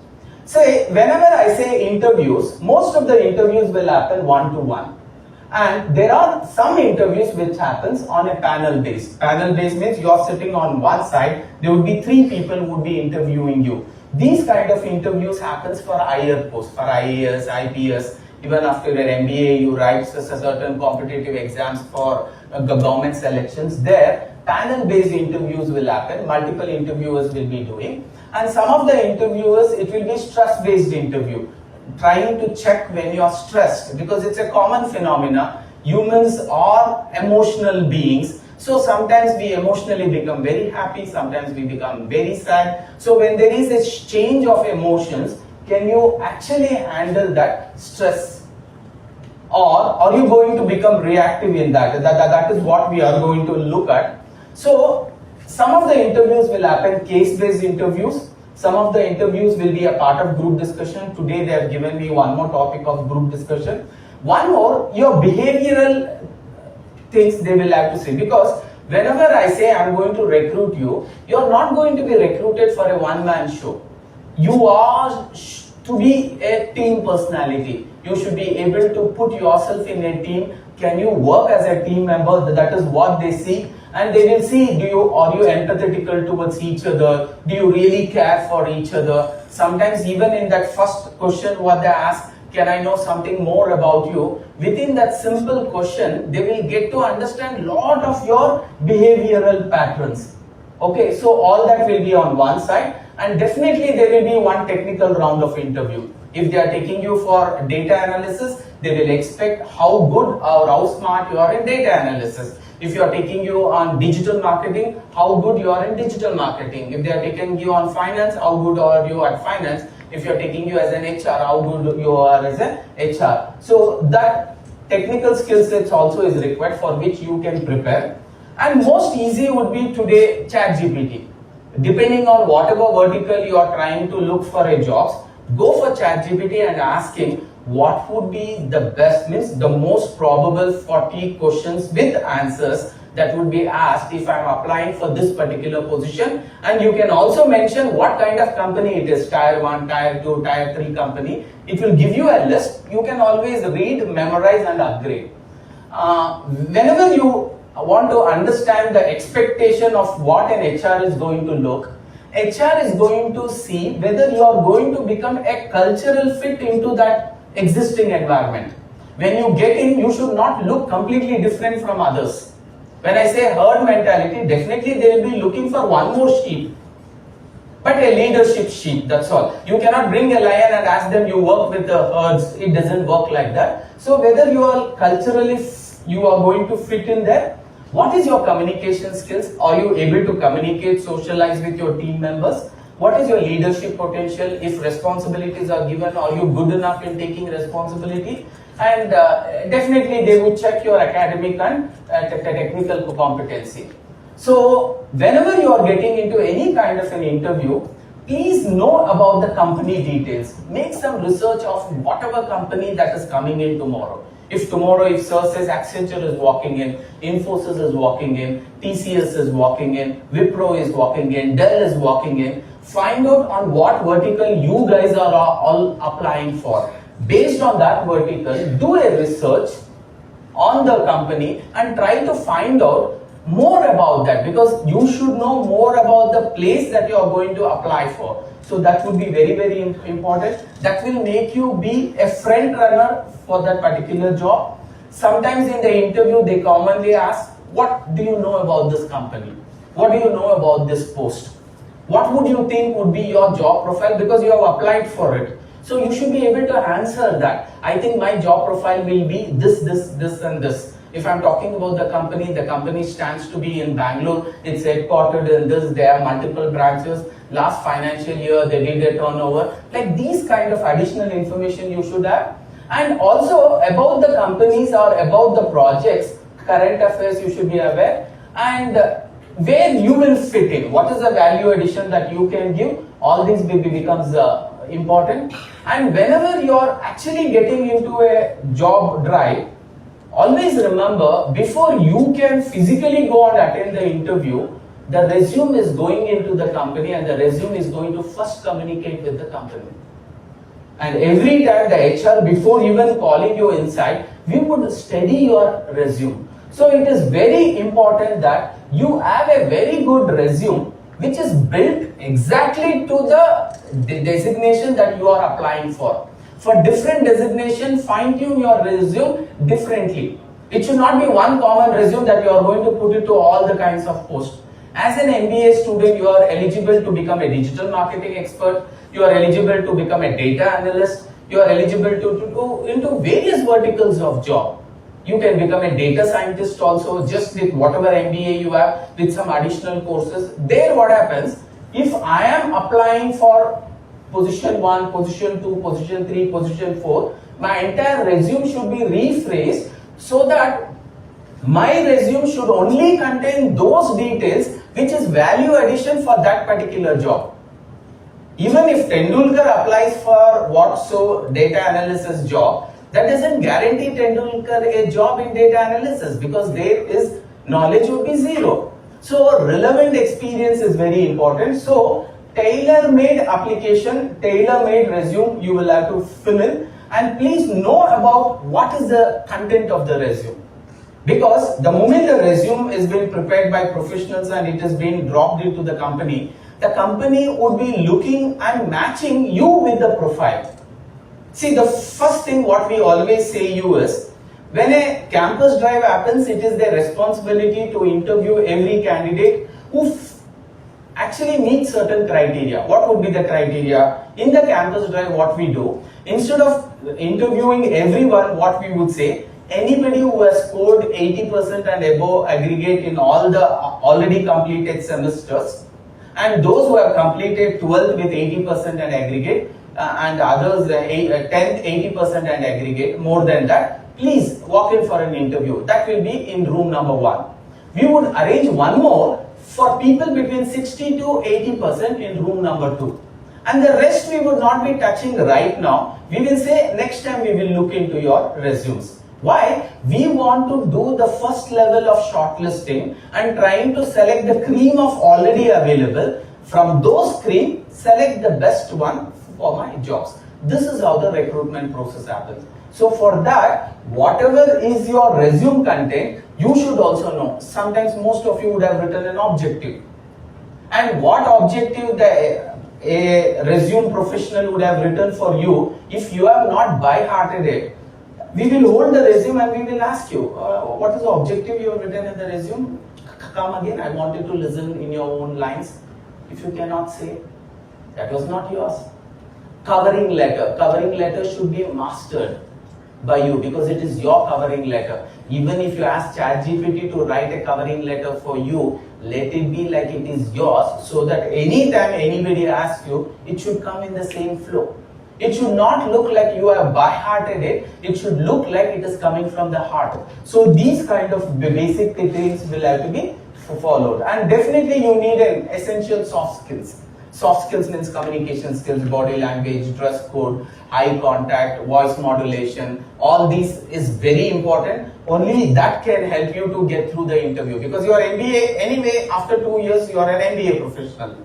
So whenever I say interviews, most of the interviews will happen one-to-one. And there are some interviews which happens on a panel base. Panel base means you are sitting on one side, there would be 3 people who would be interviewing you. These kind of interviews happens for higher posts, for IAS, IPS. Even after your MBA, you write certain competitive exams for government selections. There, panel-based interviews will happen. Multiple interviewers will be doing. And some of the interviewers, it will be stress-based interview. Trying to check when you are stressed, because it's a common phenomena. Humans are emotional beings. So sometimes we emotionally become very happy, sometimes we become very sad. So when there is a change of emotions, can you actually handle that stress? Or are you going to become reactive in that? That is what we are going to look at. So some of the interviews will happen case-based interviews. Some of the interviews will be a part of group discussion. Today they have given me one more topic of group discussion. One more, your behavioral things they will have to say, because whenever I say I'm going to recruit you, you're not going to be recruited for a one-man show. You are to be a team personality. You should be able to put yourself in a team. Can you work as a team member? That is what they see. And they will see, are you empathetical towards each other? Do you really care for each other? Sometimes even in that first question what they ask, can I know something more about you? Within that simple question, they will get to understand a lot of your behavioral patterns. Okay, so all that will be on one side. And definitely there will be one technical round of interview. If they are taking you for data analysis, they will expect how good or how smart you are in data analysis. If you are taking you on digital marketing, how good you are in digital marketing. If they are taking you on finance, how good are you at finance. If you are taking you as an HR, how good you are as an HR. So that technical skill sets also is required, for which you can prepare. And most easy would be today ChatGPT. Depending on whatever vertical you are trying to look for a job, go for ChatGPT and ask him what would be the best, means the most probable 40 questions with answers that would be asked if I am applying for this particular position. And you can also mention what kind of company it is, tier 1, tier 2, tier 3 company. It will give you a list. You can always read, memorize and upgrade. Whenever you want to understand the expectation of what an HR is going to look, HR is going to see whether you are going to become a cultural fit into that existing environment. When you get in, you should not look completely different from others. When I say herd mentality, definitely they will be looking for one more sheep, but a leadership sheep, that's all. You cannot bring a lion and ask them you work with the herds. It doesn't work like that. So whether you are culturally, you are going to fit in there. What is your communication skills? Are you able to communicate, socialize with your team members? What is your leadership potential? If responsibilities are given, are you good enough in taking responsibility? And definitely they would check your academic and technical competency. So whenever you are getting into any kind of an interview, please know about the company details. Make some research of whatever company that is coming in tomorrow. If tomorrow, if Sir says Accenture is walking in, Infosys is walking in, TCS is walking in, Wipro is walking in, Dell is walking in, find out on what vertical you guys are all applying for. Based on that vertical, do a research on the company and try to find out more about that, because you should know more about the place that you are going to apply for. So that would be very, very important. That will make you be a front runner for that particular job. Sometimes in the interview, they commonly ask, what do you know about this company? What do you know about this post? What would you think would be your job profile, because you have applied for it? So you should be able to answer that. I think my job profile will be this, this, this and this. If I'm talking about the company stands to be in Bangalore, it's headquartered in this, there are multiple branches, last financial year they did a turnover, like these kind of additional information you should have. And also about the companies or about the projects, current affairs you should be aware, and where you will fit in, what is the value addition that you can give, all these becomes important. And whenever you are actually getting into a job drive, always remember, before you can physically go and attend the interview, the resume is going into the company and the resume is going to first communicate with the company. And every time the HR, before even calling you inside, we would study your resume. So it is very important that you have a very good resume which is built exactly to the designation that you are applying for. For different designation, fine tune your resume differently. It should not be one common resume that you are going to put it to all the kinds of posts. As an MBA student, you are eligible to become a digital marketing expert, you are eligible to become a data analyst, you are eligible to go into various verticals of job. You can become a data scientist also, just with whatever MBA you have, with some additional courses. There what happens, if I am applying for position 1, position 2, position 3, position 4, my entire resume should be rephrased so that my resume should only contain those details which is value addition for that particular job. Even if Tendulkar applies for whatso data analysis job, that doesn't guarantee Tendulkar a job in data analysis, because there is knowledge would be zero. So relevant experience is very important. So tailor-made application, tailor-made resume you will have to fill in, and please know about what is the content of the resume. Because the moment the resume is being prepared by professionals and it is being dropped into the company would be looking and matching you with the profile. See, the first thing what we always say you is, when a campus drive happens, it is their responsibility to interview every candidate who actually meets certain criteria. What would be the criteria? In the campus drive, what we do, instead of interviewing everyone, what we would say, anybody who has scored 80% and above aggregate in all the already completed semesters, and those who have completed 12th with 80% and aggregate, and others 10th 80% and aggregate, more than that, please walk in for an interview. That will be in room number 1. We would arrange one more for people between 60 to 80% in room number 2. And the rest we would not be touching right now. We will say next time we will look into your resumes. Why? We want to do the first level of shortlisting and trying to select the cream of already available. From those cream, select the best one for my jobs. This is how the recruitment process happens. So for that, whatever is your resume content, you should also know. Sometimes most of you would have written an objective. And what objective a resume professional would have written for you, if you have not by-hearted it, we will hold the resume and we will ask you, what is the objective you have written in the resume? Come again, I wanted to listen in your own lines. If you cannot say, that was not yours. Covering letter should be mastered by you, because it is your covering letter. Even if you ask ChatGPT to write a covering letter for you, let it be like it is yours, so that anytime anybody asks you, it should come in the same flow. It should not look like you have by-hearted it. It should look like it is coming from the heart. So these kind of basic things will have to be followed. And definitely you need an essential soft skills. Soft skills means communication skills, body language, dress code, eye contact, voice modulation. All these is very important. Only that can help you to get through the interview. Because you are MBA, anyway, after 2 years you are an MBA professional.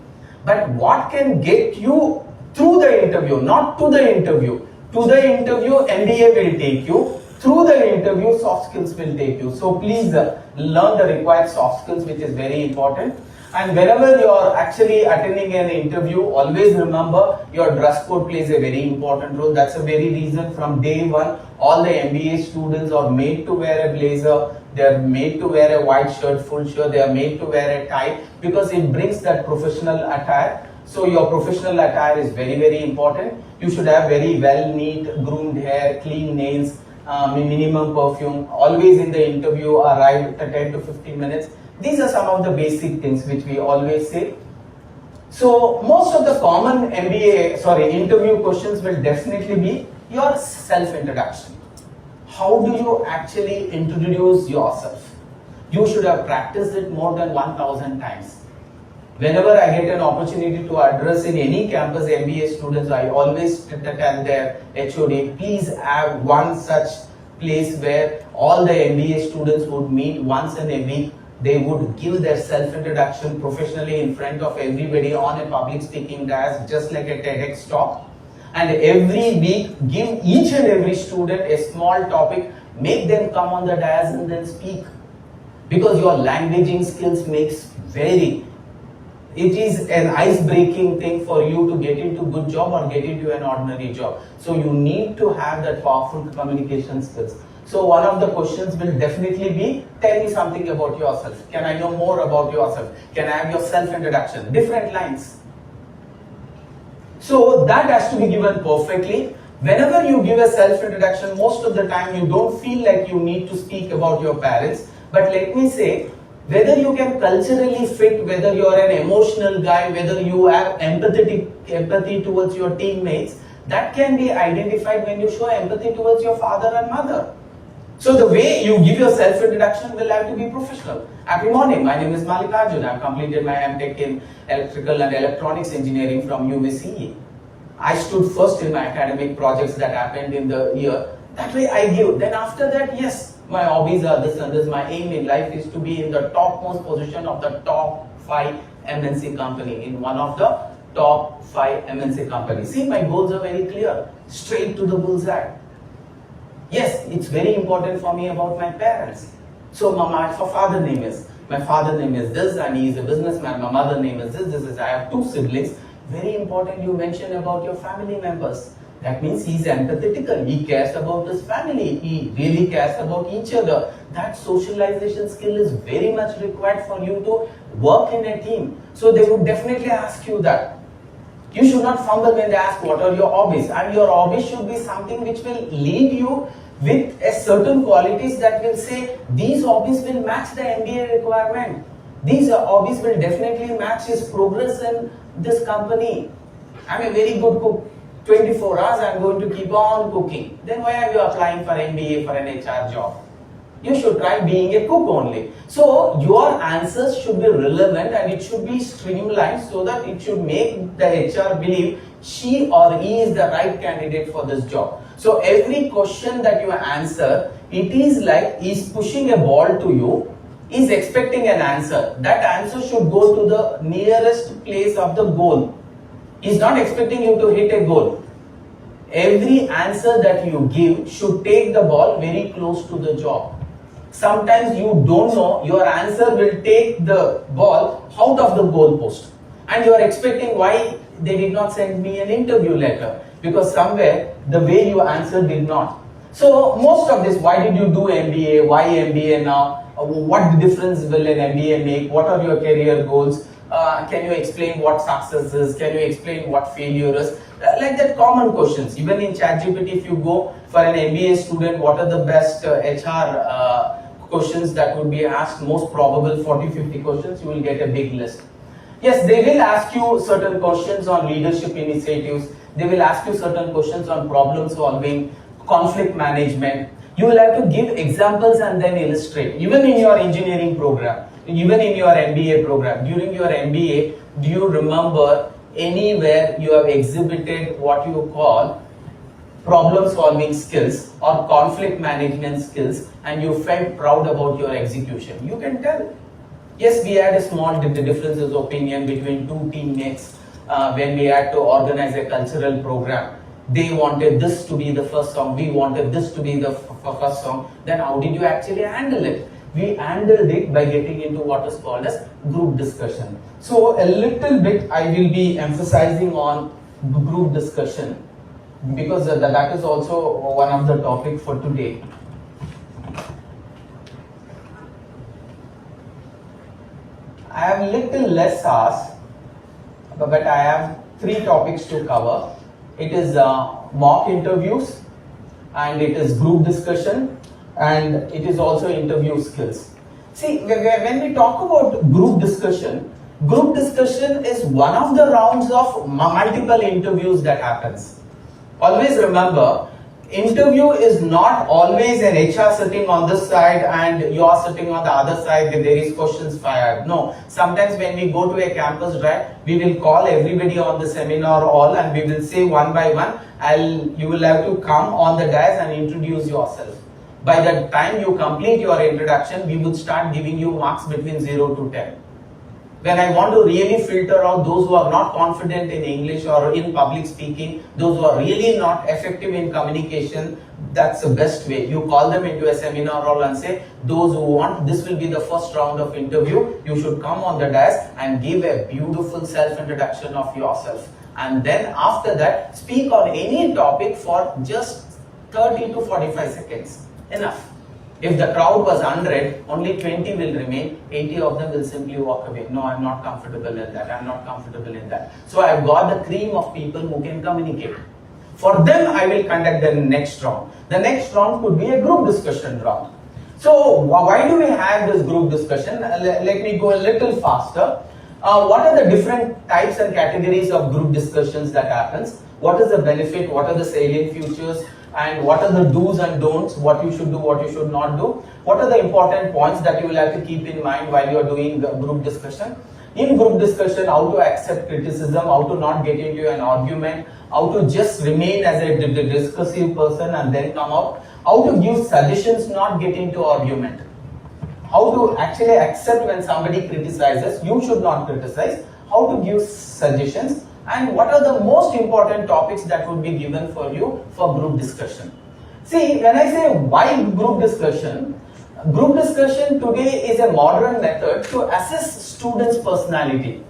But what can get you through the interview, not to the interview. To the interview, MBA will take you. Through the interview, soft skills will take you. So please learn the required soft skills, which is very important. And whenever you are actually attending an interview, always remember your dress code plays a very important role. That's the very reason from day one, all the MBA students are made to wear a blazer. They are made to wear a white shirt, full shirt. They are made to wear a tie, because it brings that professional attire. So your professional attire is very, very important. You should have very well neat, groomed hair, clean nails, minimum perfume, always in the interview arrive 10 to 15 minutes. These are some of the basic things which we always say. So most of the common interview questions will definitely be your self-introduction. How do you actually introduce yourself? You should have practiced it more than 1000 times. Whenever I get an opportunity to address in any campus MBA students, I always tell their HOD, please have one such place where all the MBA students would meet once in a week. They would give their self-introduction professionally in front of everybody on a public speaking dais, just like a TEDx talk. And every week, give each and every student a small topic, make them come on the dais and then speak. Because your languaging skills makes very. It is an ice-breaking thing for you to get into good job or get into an ordinary job. So you need to have that powerful communication skills. So one of the questions will definitely be, tell me something about yourself. Can I know more about yourself? Can I have your self-introduction? Different lines. So that has to be given perfectly. Whenever you give a self-introduction, most of the time you don't feel like you need to speak about your parents. But let me say, whether you can culturally fit, whether you are an emotional guy, whether you have empathy towards your teammates, that can be identified when you show empathy towards your father and mother. So the way you give your self-introduction will have to be professional. Happy morning, my name is Mallikarjuna. I've completed my MTech in Electrical and Electronics Engineering from UVCE. I stood first in my academic projects that happened in the year. That way I give. Then after that, yes, my hobbies are this and this. My aim in life is to be in the topmost position of the top 5 MNC company, in one of the top 5 MNC companies. See, my goals are very clear, straight to the bullseye. Yes, it's very important for me about my parents. So my father name is this and he is a businessman. My mother name is this. I have 2 siblings. Very important you mention about your family members. That means he is empathetical. He cares about his family. He really cares about each other. That socialization skill is very much required for you to work in a team. So they would definitely ask you that. You should not fumble when they ask what are your hobbies. And your hobbies should be something which will lead you with a certain qualities that will say these hobbies will match the MBA requirement. These hobbies will definitely match his progress in this company. I'm a very good cook. 24 hours I'm going to keep on cooking. Then why are you applying for MBA for an HR job? You should try being a cook only. So your answers should be relevant and it should be streamlined so that it should make the HR believe she or he is the right candidate for this job. So every question that you answer, it is like he's pushing a ball to you, he's expecting an answer. That answer should go to the nearest place of the goal. He's not expecting you to hit a goal. Every answer that you give should take the ball very close to the job. Sometimes you don't know, your answer will take the ball out of the goal post. And you are expecting why they did not send me an interview letter. Because somewhere the way you answered did not. So most of this, why did you do MBA? Why MBA now? What difference will an MBA make? What are your career goals? Can you explain what success is? Can you explain what failure is? Like that common questions. Even in ChatGPT, if you go for an MBA student, what are the best HR questions that would be asked, most probable 40-50 questions, you will get a big list. Yes, they will ask you certain questions on leadership initiatives. They will ask you certain questions on problem solving, conflict management. You will have to give examples and then illustrate. Even in your engineering program, even in your MBA program, during your MBA, do you remember anywhere you have exhibited what you call problem solving skills or conflict management skills and you felt proud about your execution? You can tell. Yes, we had a small differences of opinion between 2 teammates when we had to organize a cultural program. They wanted this to be the first song, we wanted this to be the first song. Then how did you actually handle it? We handled it by getting into what is called as group discussion. So a little bit I will be emphasizing on group discussion because that is also one of the topic for today. I have little less hours, but I have 3 topics to cover. It is mock interviews, and it is group discussion, and it is also interview skills. See, when we talk about group discussion is one of the rounds of multiple interviews that happens. Always remember, interview is not always an HR sitting on this side and you are sitting on the other side with various questions fired. No, sometimes when we go to a campus drive, we will call everybody on the seminar hall and we will say one by one, you will have to come on the dais and introduce yourself. By the time you complete your introduction, we would start giving you marks between 0 to 10. When I want to really filter out those who are not confident in English or in public speaking, those who are really not effective in communication, that's the best way. You call them into a seminar hall and say, those who want, this will be the first round of interview. You should come on the dais and give a beautiful self-introduction of yourself. And then after that, speak on any topic for just 30 to 45 seconds. Enough. If the crowd was 100, only 20 will remain, 80 of them will simply walk away. No, I'm not comfortable in that, I'm not comfortable in that. So I've got the cream of people who can communicate. For them, I will conduct the next round. The next round could be a group discussion round. So why do we have this group discussion? Let me go a little faster. What are the different types and categories of group discussions that happens? What is the benefit? What are the salient features? And what are the do's and don'ts, what you should do, what you should not do. What are the important points that you will have to keep in mind while you are doing the group discussion. In group discussion, how to accept criticism, how to not get into an argument, how to just remain as a discussive person and then come out, how to give suggestions, not get into argument, how to actually accept when somebody criticizes, you should not criticize, how to give suggestions, and what are the most important topics that would be given for you for group discussion. See, when I say why group discussion today is a modern method to assess students' personality.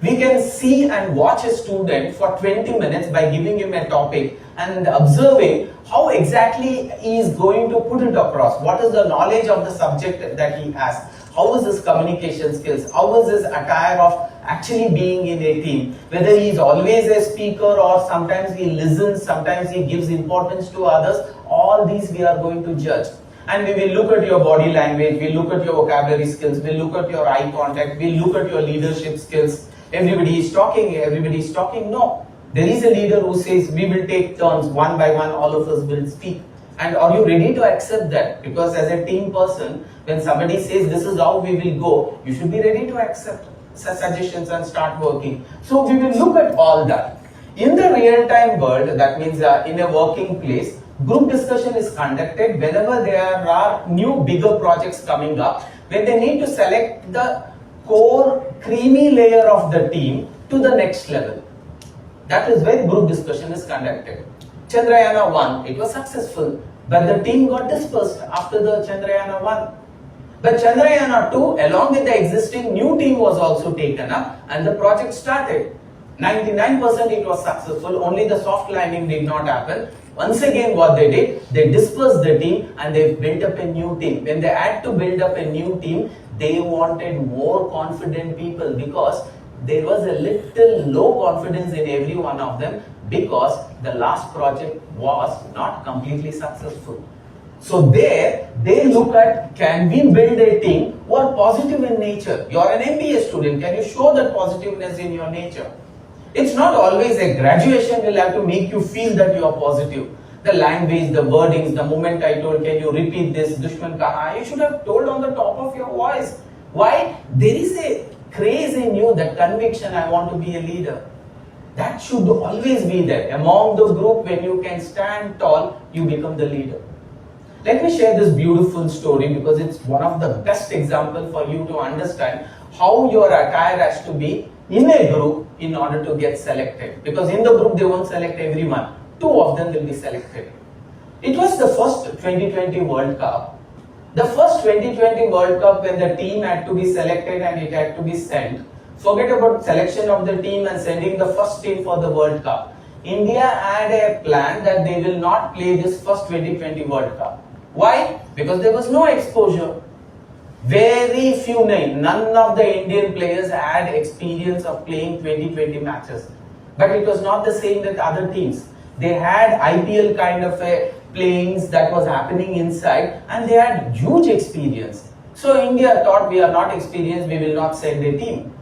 We can see and watch a student for 20 minutes by giving him a topic and observing how exactly he is going to put it across. What is the knowledge of the subject that he has? How is his communication skills? How is his attire of actually being in a team? Whether he is always a speaker or sometimes he listens, sometimes he gives importance to others. All these we are going to judge. And we will look at your body language, we look at your vocabulary skills, we look at your eye contact, we look at your leadership skills. Everybody is talking. No. There is a leader who says we will take turns, one by one, all of us will speak. And are you ready to accept that? Because as a team person, when somebody says this is how we will go, you should be ready to accept suggestions and start working. So we will look at all that. In the real-time world, that means in a working place, group discussion is conducted whenever there are new bigger projects coming up, when they need to select the core creamy layer of the team to the next level. That is where group discussion is conducted. Chandrayana 1, it was successful, but the team got dispersed after the Chandrayana 1. But Chandrayana 2, along with the existing new team, was also taken up and the project started. 99% it was successful, only the soft landing did not happen. Once again what they did, they dispersed the team and they built up a new team. When they had to build up a new team, they wanted more confident people because there was a little low confidence in every one of them because the last project was not completely successful. So there, they look at, can we build a team who are positive in nature? You are an MBA student, can you show that positiveness in your nature? It's not always a graduation will have to make you feel that you are positive. The language, the wordings, the moment I told, can you repeat this, Dushman kaha? You should have told on the top of your voice. Why? There is a craze in you, that conviction, I want to be a leader. That should always be there. Among the group, when you can stand tall, you become the leader. Let me share this beautiful story because it's one of the best examples for you to understand how your attire has to be in a group in order to get selected. Because in the group, they won't select everyone. 2 of them will be selected. It was the first 2020 World Cup. The first 2020 World Cup when the team had to be selected and it had to be sent. Forget about selection of the team and sending the first team for the World Cup. India had a plan that they will not play this first 2020 World Cup. Why? Because there was no exposure. Very few names, none of the Indian players had experience of playing 2020 matches. But it was not the same with other teams. They had IPL kind of a playings that was happening inside, and they had huge experience. So India thought, we are not experienced, we will not send a team.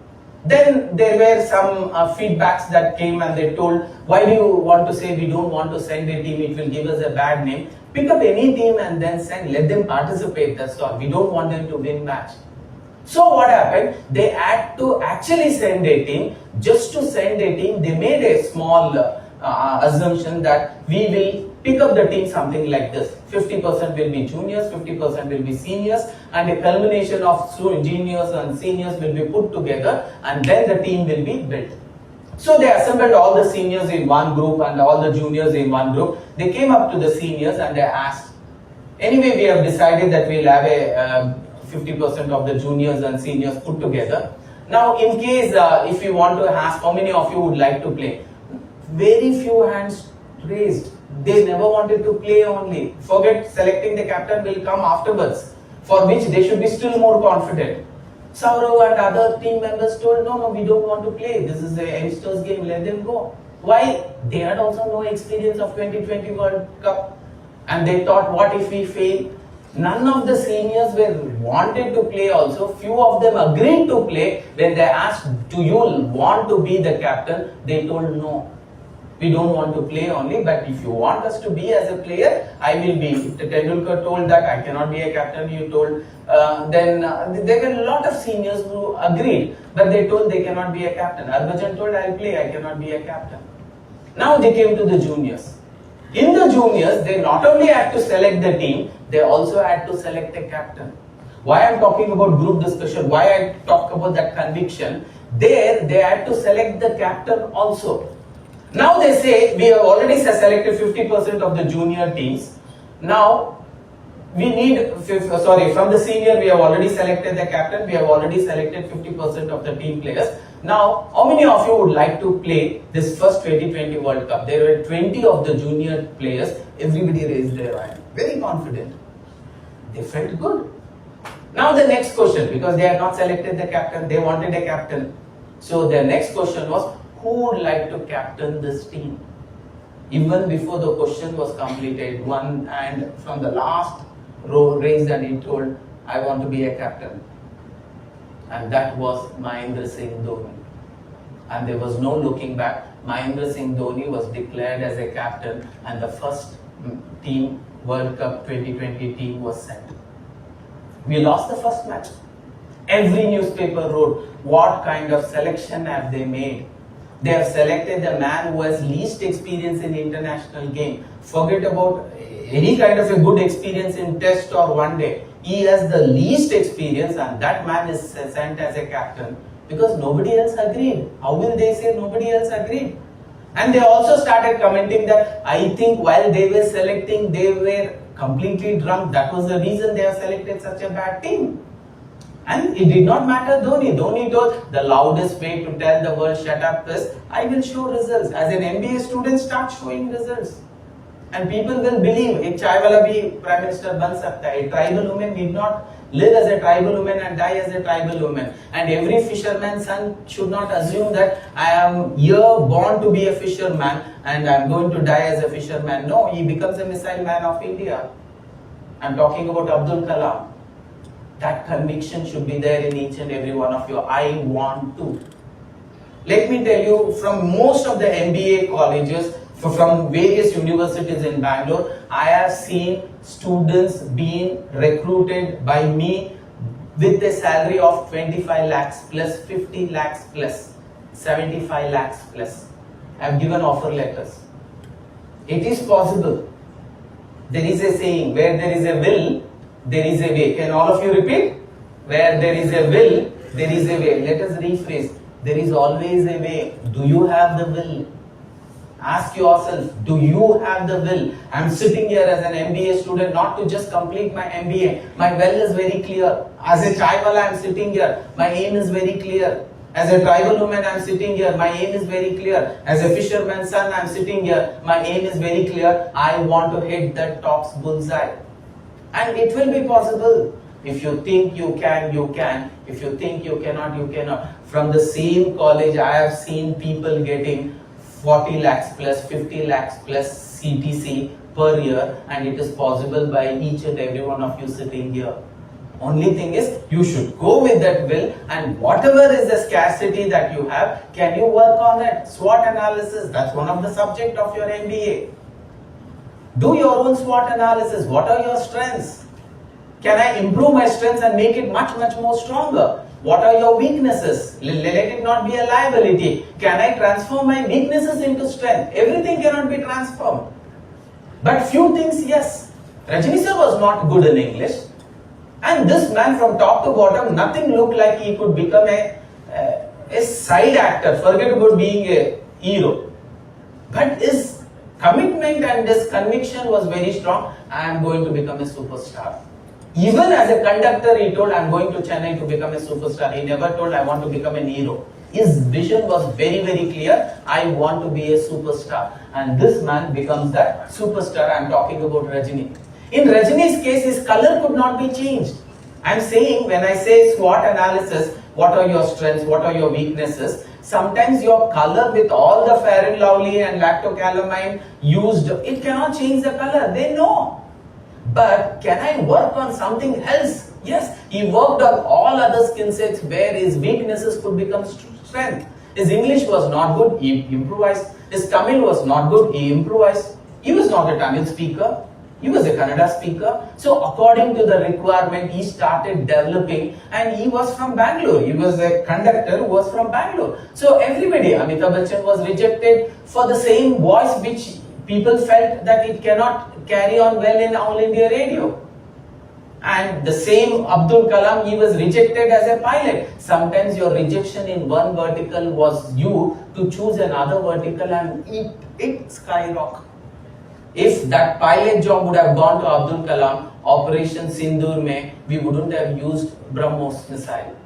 Then there were some feedbacks that came, and they told, why do you want to say we don't want to send a team, it will give us a bad name. Pick up any team and then send, let them participate, that's all. We don't want them to win match. So what happened? They had to actually send a team. Just to send a team, they made a small assumption that we will pick up the team something like this. 50% will be juniors, 50% will be seniors, and a culmination of juniors and seniors will be put together, and then the team will be built. So they assembled all the seniors in one group and all the juniors in one group. They came up to the seniors and they asked, anyway, we have decided that we'll have a 50% of the juniors and seniors put together. Now, in case if you want to ask how many of you would like to play, very few hands raised. They never wanted to play only. Forget selecting the captain will come afterwards, for which they should be still more confident. Saurav and other team members told, no, we don't want to play. This is a youngsters game, let them go. Why? They had also no experience of 2020 World Cup. And they thought, what if we fail? None of the seniors were wanted to play also. Few of them agreed to play. When they asked, do you want to be the captain? They told no. We don't want to play only, but if you want us to be as a player, I will be. Tendulkar told that I cannot be a captain, you told. Then there were a lot of seniors who agreed, but they told they cannot be a captain. Harbhajan told, I'll play, I cannot be a captain. Now they came to the juniors. In the juniors, they not only had to select the team, they also had to select a captain. Why I'm talking about group discussion, why I talk about that conviction, there they had to select the captain also. Now they say, we have already selected 50% of the junior teams. Now, we need, from the senior we have already selected the captain, we have already selected 50% of the team players. Now, how many of you would like to play this first 2020 World Cup? There were 20 of the junior players, everybody raised their hand, very confident. They felt good. Now the next question, because they had not selected the captain, they wanted a captain. So their next question was, who would like to captain this team? Even before the question was completed, one hand from the last row raised and he told, I want to be a captain. And that was Mahendra Singh Dhoni. And there was no looking back. Mahendra Singh Dhoni was declared as a captain, and the first team, World Cup 2020 team, was sent. We lost the first match. Every newspaper wrote, what kind of selection have they made? They have selected the man who has least experience in international game. Forget about any kind of a good experience in test or one day. He has the least experience, and that man is sent as a captain because nobody else agreed. How will they say nobody else agreed? And they also started commenting that I think while they were selecting, they were completely drunk. That was the reason they have selected such a bad team. And it did not matter Dhoni. Dhoni told, the loudest way to tell the world shut up is, I will show results. As an MBA student, start showing results. And people will believe, ek chai wala bhi Prime Minister ban sakta hai. A tribal woman need not live as a tribal woman and die as a tribal woman. And every fisherman's son should not assume that I am here born to be a fisherman and I am going to die as a fisherman. No, he becomes a missile man of India. I am talking about Abdul Kalam. That conviction should be there in each and every one of you. I want to. Let me tell you, from most of the MBA colleges, from various universities in Bangalore, I have seen students being recruited by me with a salary of 25 lakhs plus, 50 lakhs plus, 75 lakhs plus. I have given offer letters. It is possible. There is a saying, where there is a will, there is a way. Can all of you repeat? Where there is a will, there is a way. Let us rephrase. There is always a way. Do you have the will? Ask yourself, do you have the will? I am sitting here as an MBA student not to just complete my MBA. My well is very clear. As a tribal, I am sitting here. My aim is very clear. As a tribal woman, I am sitting here. My aim is very clear. As a fisherman's son, I am sitting here. My aim is very clear. I want to hit that top's bullseye. And it will be possible. If you think you can, you can. If you think you cannot, you cannot. From the same college, I have seen people getting 40 lakhs plus, 50 lakhs plus, CTC per year, and it is possible by each and every one of you sitting here. Only thing is, you should go with that will, and whatever is the scarcity that you have, can you work on it? SWOT analysis, that's one of the subject of your MBA. Do your own SWOT analysis. What are your strengths? Can I improve my strengths and make it much more stronger? What are your weaknesses? Let it not be a liability. Can I transform my weaknesses into strength? Everything cannot be transformed. But few things, yes. Rajini sir was not good in English. And this man from top to bottom, nothing looked like he could become a side actor. Forget about being a hero. But his commitment and his conviction was very strong. I am going to become a superstar. Even as a conductor, he told, I am going to Chennai to become a superstar. He never told, I want to become an hero. His vision was very clear. I want to be a superstar. And this man becomes that superstar. I am talking about Rajini. In Rajini's case, his color could not be changed. I am saying, when I say SWOT analysis, what are your strengths, what are your weaknesses? Sometimes your color, with all the Fair and Lovely and lactocalamine used, it cannot change the color. They know. But can I work on something else? Yes, he worked on all other skill sets where his weaknesses could become strength. His English was not good, he improvised. His Tamil was not good, he improvised. He was not a Tamil speaker, he was a Kannada speaker. So according to the requirement, he started developing, and he was from Bangalore. He was a conductor who was from Bangalore. So everybody, Amitabh Bachchan was rejected for the same voice which people felt that it cannot carry on well in All India Radio. And the same Abdul Kalam, he was rejected as a pilot. Sometimes your rejection in one vertical was you to choose another vertical and it skyrocket. If that pilot job would have gone to Abdul Kalam, Operation Sindoor mein, we wouldn't have used BrahMos missile.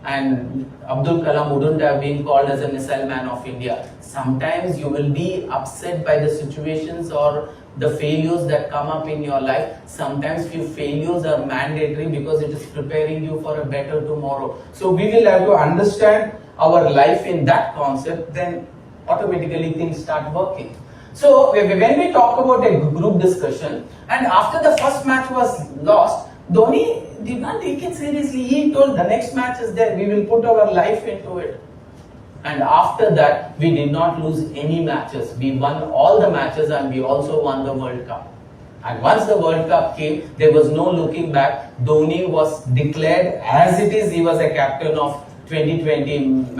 And Abdul Kalam wouldn't have been called as a missile man of India. Sometimes you will be upset by the situations or the failures that come up in your life. Sometimes few failures are mandatory because it is preparing you for a better tomorrow. So we will have to understand our life in that concept, then automatically things start working. So when we talk about a group discussion, and after the first match was lost, Dhoni did not take it seriously. He told the next match is there, we will put our life into it. And after that, we did not lose any matches. We won all the matches and we also won the World Cup. And once the World Cup came, there was no looking back. Dhoni was declared as it is. He was a captain of 2020 in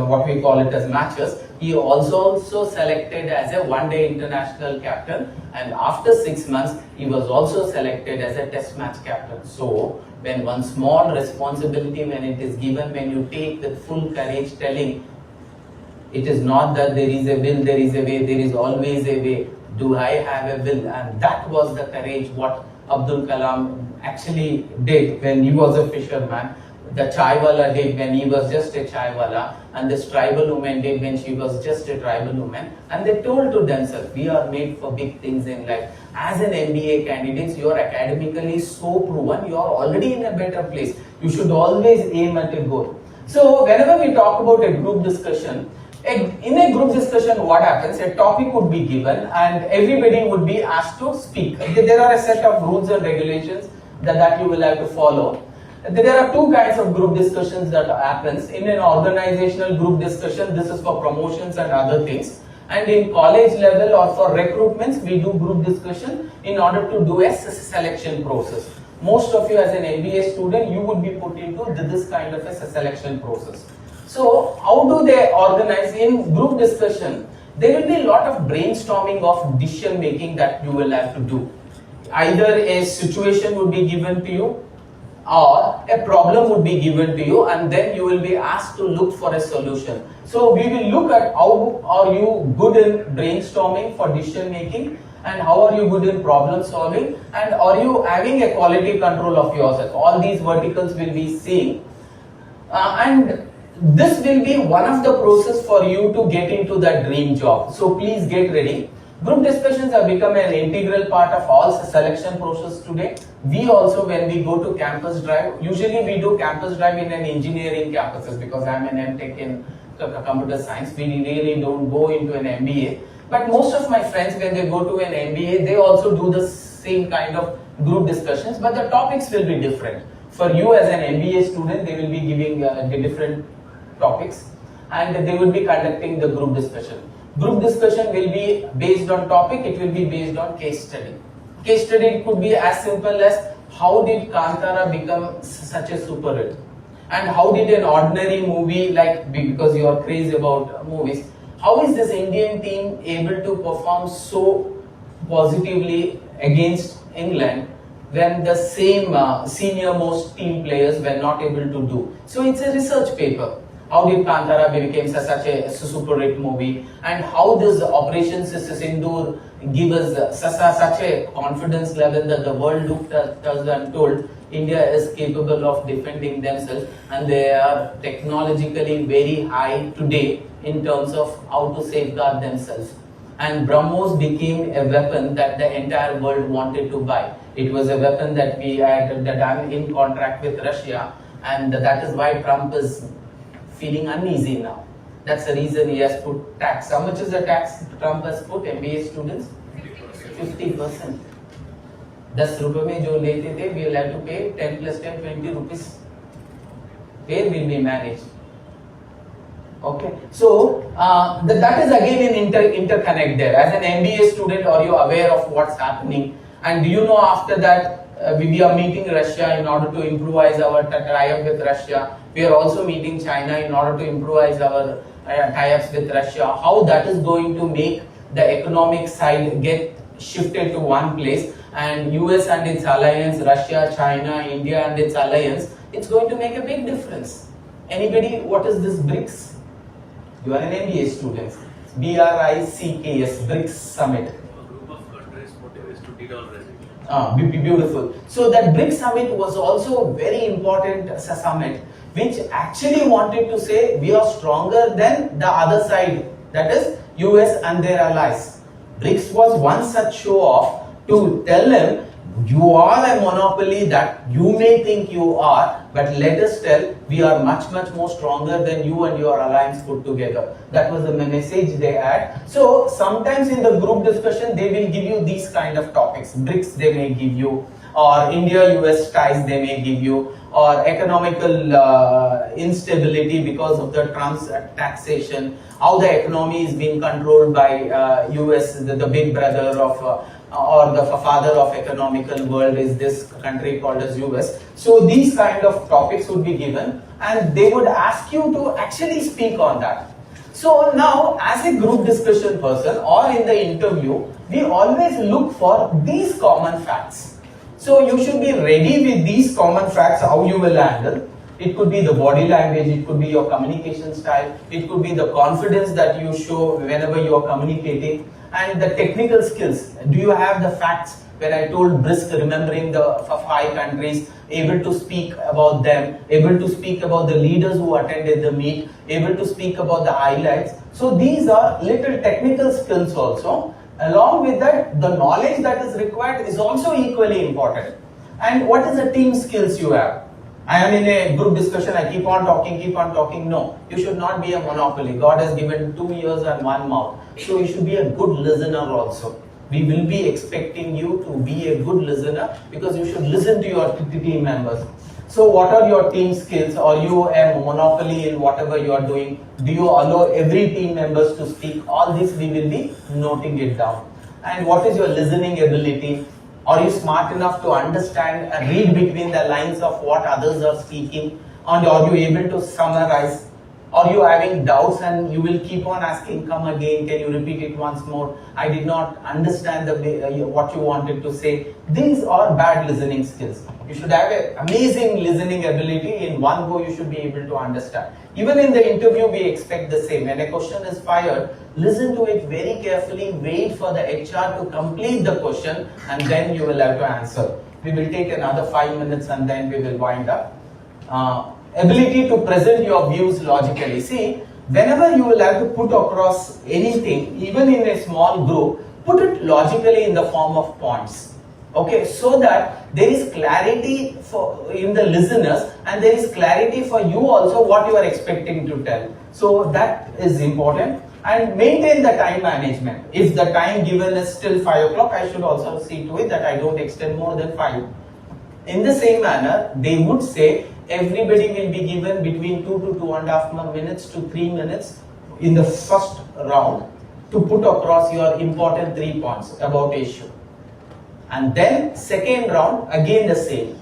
what we call it as matches. He also selected as a one-day international captain, and after 6 months he was also selected as a test match captain. So when one small responsibility, when it is given, when you take with full courage, telling it is not that there is a will, there is a way, there is always a way. Do I have a will? And that was the courage what Abdul Kalam actually did when he was a fisherman. The chaiwala did when he was just a chaiwala, and this tribal woman did when she was just a tribal woman. And they told to themselves, we are made for big things in life. As an MBA candidate, you are academically so proven, you are already in a better place. You should always aim at a goal. So whenever we talk about a group discussion, in a group discussion, what happens? A topic would be given and everybody would be asked to speak. There are a set of rules and regulations that you will have to follow. There are two kinds of group discussions that happens. In an organizational group discussion, this is for promotions and other things. And in college level or for recruitments, we do group discussion in order to do a selection process. Most of you as an MBA student, you would be put into this kind of a selection process. So how do they organize? In group discussion, there will be a lot of brainstorming of decision making that you will have to do. Either a situation would be given to you, or a problem would be given to you, and then you will be asked to look for a solution. So we will look at how are you good in brainstorming for decision making, and how are you good in problem solving, and are you having a quality control of yourself. All these verticals will be seen, and this will be one of the process for you to get into that dream job. So please get ready. Group discussions have become an integral part of all selection process today. We also, when we go to campus drive, usually we do campus drive in an engineering campuses because I am an MTech in computer science. We really don't go into an MBA. But most of my friends, when they go to an MBA, they also do the same kind of group discussions, but the topics will be different. For you as an MBA student, they will be giving the different topics, and they will be conducting the group discussion. Group discussion will be based on topic, it will be based on case study. Case study could be as simple as how did Kantara become such a super hit? And how did an ordinary movie, like, because you are crazy about movies, how is this Indian team able to perform so positively against England when the same senior most team players were not able to do? So it's a research paper. How did Kantara become such a super hit movie, and how does Operation Sindoor give us such a confidence level that the world looked at us and told India is capable of defending themselves, and they are technologically very high today in terms of how to safeguard themselves. And BrahMos became a weapon that the entire world wanted to buy. It was a weapon that we had done in contract with Russia, and that is why Trump is feeling uneasy now. That's the reason he has put tax. How much is the tax Trump has put MBA students? 50%. 10 रुपए में जो लेते थे, we will have to pay 10 plus 10, 20 rupees. Where will we manage? Okay, so that is again an interconnect there. As an MBA student, are you aware of what's happening? And do you know after that we are meeting Russia in order to improvise our tie-up with Russia. We are also meeting China in order to improvise our tie-ups with Russia. How that is going to make the economic side get shifted to one place, and US and its alliance, Russia, China, India and its alliance, it's going to make a big difference. Anybody, what is this BRICS? You are an MBA student. BRICKS, BRICS Summit. A group of countries motivates to de-dollarization. Beautiful. So that BRICS Summit was also a very important summit, which actually wanted to say we are stronger than the other side, that is US and their allies. BRICS was one such show off to tell them, you are a monopoly that you may think you are, but let us tell, we are much more stronger than you and your alliance put together. That was the message they had. So sometimes in the group discussion, they will give you these kind of topics. BRICS they may give you, or India-US ties they may give you, or economical instability because of the Trump's taxation, how the economy is being controlled by US, the big brother of or the father of economical world is this country called as US. So these kind of topics would be given, and they would ask you to actually speak on that. So now, as a group discussion person or in the interview, we always look for these common facts. So you should be ready with these common facts, how you will handle. It could be the body language, it could be your communication style, it could be the confidence that you show whenever you are communicating, and the technical skills. Do you have the facts? When I told brisk, remembering the 5 countries, able to speak about them, able to speak about the leaders who attended the meet, able to speak about the highlights. So these are little technical skills also. Along with that, the knowledge that is required is also equally important. And what is the team skills you have? I am in a group discussion, I keep on talking. No, you should not be a monopoly. God has given 2 ears and 1 mouth. So you should be a good listener also. We will be expecting you to be a good listener, because you should listen to your team members. So what are your team skills? Are you a monopoly in whatever you are doing? Do you allow every team members to speak? All this we will be noting it down. And what is your listening ability? Are you smart enough to understand and read between the lines of what others are speaking? And are you able to summarize? Are you having doubts and you will keep on asking, come again, can you repeat it once more? I did not understand what you wanted to say. These are bad listening skills. You should have an amazing listening ability. In one go, you should be able to understand. Even in the interview, we expect the same. When a question is fired, listen to it very carefully, wait for the HR to complete the question, and then you will have to answer. We will take another 5 minutes and then we will wind up. Ability to present your views logically. See, whenever you will have to put across anything, even in a small group, put it logically in the form of points. Okay, so that there is clarity in the listeners, and there is clarity for you also what you are expecting to tell. So that is important. and maintain the time management. If the time given is still 5 o'clock, I should also see to it that I don't extend more than 5. In the same manner, they would say everybody will be given between 2 to 2.5 minutes to 3 minutes in the first round to put across your important 3 points about issue. And then second round, again the same.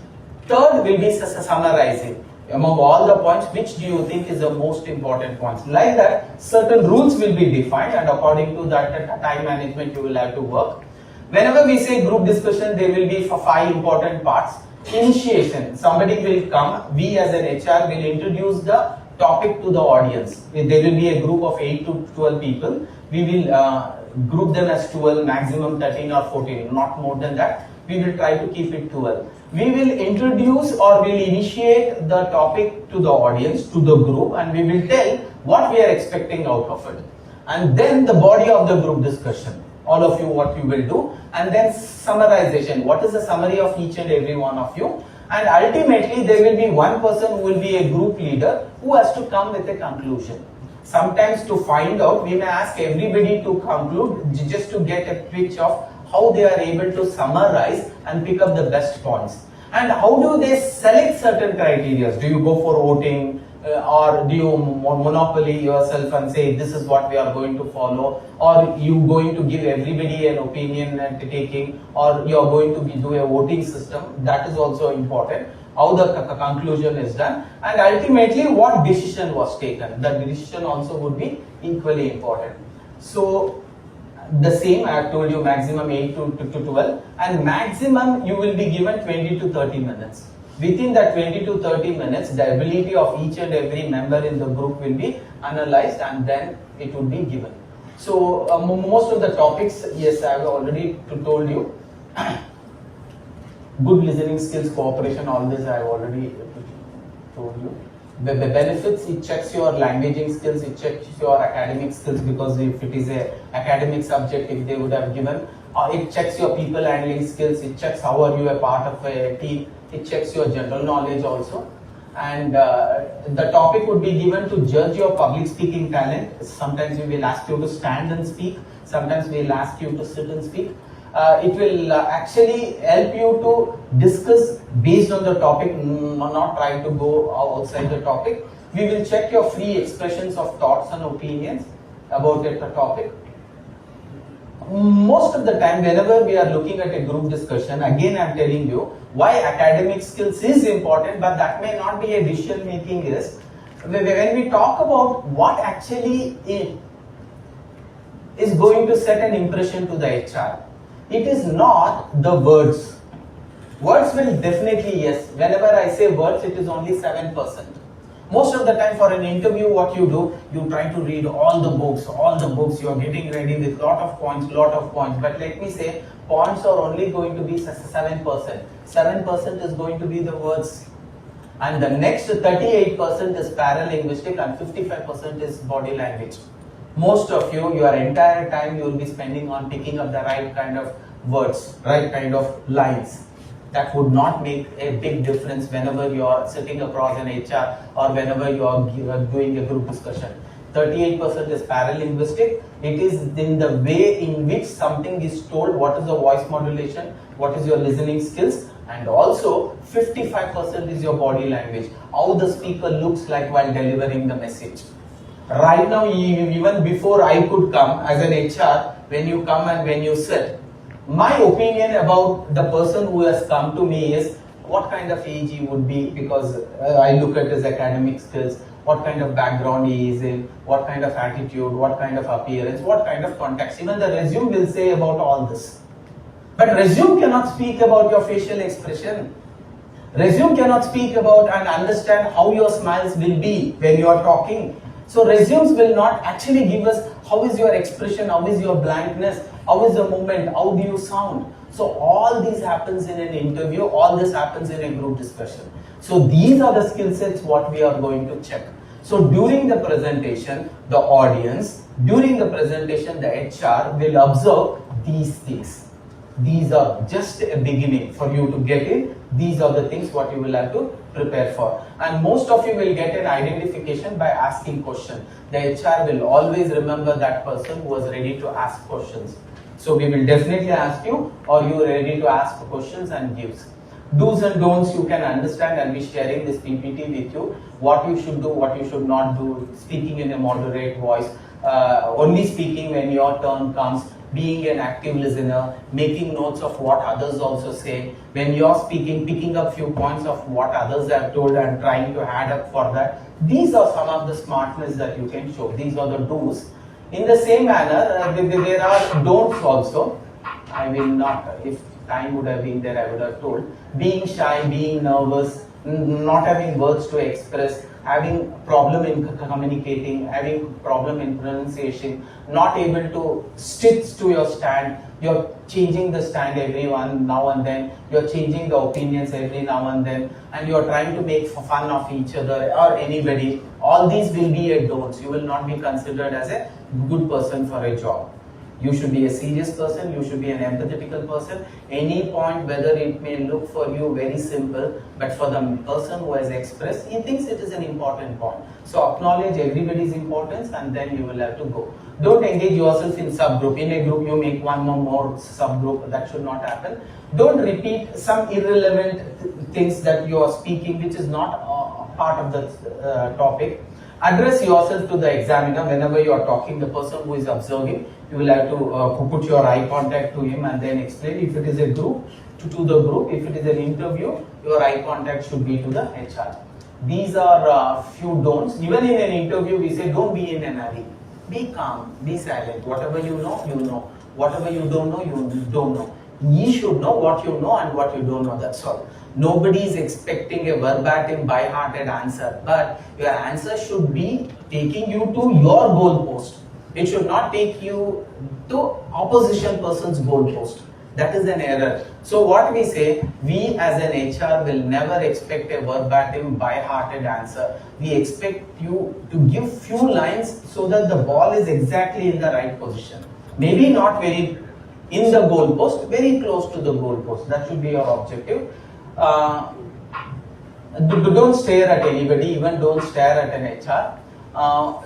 Third will be summarizing. Among all the points, which do you think is the most important points? Like that, certain rules will be defined, and according to that time management you will have to work. Whenever we say group discussion, there will be 5 important parts. Initiation, somebody will come, we as an HR will introduce the topic to the audience. There will be a group of 8 to 12 people. We will group them as 12, maximum 13 or 14, not more than that. We will try to keep it 12. We will introduce or will initiate the topic to the audience, to the group, and we will tell what we are expecting out of it. And then the body of the group discussion, all of you what you will do, and then summarization, what is the summary of each and every one of you. And ultimately there will be one person who will be a group leader who has to come with a conclusion. Sometimes to find out, we may ask everybody to conclude just to get a picture of how they are able to summarize and pick up the best points. And how do they select certain criteria? Do you go for voting or do you monopoly yourself and say this is what we are going to follow, or you going to give everybody an opinion and taking, or you are going to do a voting system? That is also important. How the conclusion is done, and ultimately what decision was taken. The decision also would be equally important. So the same, I have told you maximum 8 to 12, and maximum you will be given 20 to 30 minutes. Within that 20 to 30 minutes, the ability of each and every member in the group will be analyzed and then it would be given. So most of the topics, yes, I have already told you. Good listening skills, cooperation, all this I have already told you. The benefits, it checks your languaging skills, it checks your academic skills, because if it is a academic subject, if they would have given, it checks your people handling skills, it checks how are you a part of a team, it checks your general knowledge also. And the topic would be given to judge your public speaking talent. Sometimes we will ask you to stand and speak, sometimes we will ask you to sit and speak. It will actually help you to discuss based on the topic, not trying to go outside the topic. We will check your free expressions of thoughts and opinions about the topic. Most of the time, whenever we are looking at a group discussion, again I am telling you why academic skills is important, but that may not be a decision making risk. When we talk about what actually is going to set an impression to the HR, it is not the words. Words will definitely, yes. Whenever I say words, it is only 7%. Most of the time for an interview, what you do, you try to read all the books, you are getting ready with lot of points. But let me say, points are only going to be 7%. 7% is going to be the words. And the next 38% is paralinguistic and 55% is body language. Most of you, your entire time you will be spending on picking up the right kind of words, right kind of lines. That would not make a big difference whenever you are sitting across an HR or whenever you are doing a group discussion. 38% is paralinguistic. It is in the way in which something is told, what is the voice modulation, what is your listening skills, and also 55% is your body language, how the speaker looks like while delivering the message. Right now, even before I could come as an HR, when you come and when you sit, my opinion about the person who has come to me is what kind of age he would be, because I look at his academic skills, what kind of background he is in, what kind of attitude, what kind of appearance, what kind of context. Even the resume will say about all this. But resume cannot speak about your facial expression. Resume cannot speak about and understand how your smiles will be when you are talking. So resumes will not actually give us how is your expression, how is your blankness, how is the movement, how do you sound. So all this happens in an interview, all this happens in a group discussion. So these are the skill sets what we are going to check. So during the presentation, the audience, during the presentation, the HR will observe these things. These are just a beginning for you to get in. These are the things what you will have to prepare for. And most of you will get an identification by asking questions. The HR will always remember that person who was ready to ask questions. So we will definitely ask you, are you ready to ask questions and gives. Do's and don'ts you can understand, and be sharing this PPT with you. What you should do, what you should not do, speaking in a moderate voice, only speaking when your turn comes, being an active listener, making notes of what others also say. When you're speaking, picking up few points of what others have told and trying to add up for that. These are some of the smartness that you can show. These are the do's. In the same manner, there are don'ts also. I will not, if time would have been there, I would have told. Being shy, being nervous, not having words to express, having problem in communicating, having problem in pronunciation, not able to stick to your stand. You're changing the stand every one now and then. You're changing the opinions every now and then, and you're trying to make fun of each other or anybody. All these will be a don'ts. You will not be considered as a good person for a job. You should be a serious person, you should be an empathetical person. Any point, whether it may look for you very simple, but for the person who has expressed, he thinks it is an important point. So acknowledge everybody's importance, and then you will have to go. Don't engage yourself in subgroup. In a group, you make one more subgroup. That should not happen. Don't repeat some irrelevant things that you are speaking, which is not part of the topic. Address yourself to the examiner whenever you are talking. The person who is observing, you will have to put your eye contact to him and then explain. If it is a group, to the group. If it is an interview, your eye contact should be to the HR. These are few don'ts. Even in an interview, we say don't be in a hurry. Be calm, be silent. Whatever you know, you know. Whatever you don't know, you don't know. You should know what you know and what you don't know. That's all. Nobody is expecting a verbatim, by-hearted answer, but your answer should be taking you to your goal post. It should not take you to opposition person's goal post. That is an error. So what we say, we as an HR will never expect a verbatim, by-hearted answer. We expect you to give few lines so that the ball is exactly in the right position. Maybe not very in the goal post, very close to the goal post. That should be your objective. Don't stare at anybody, even don't stare at an HR.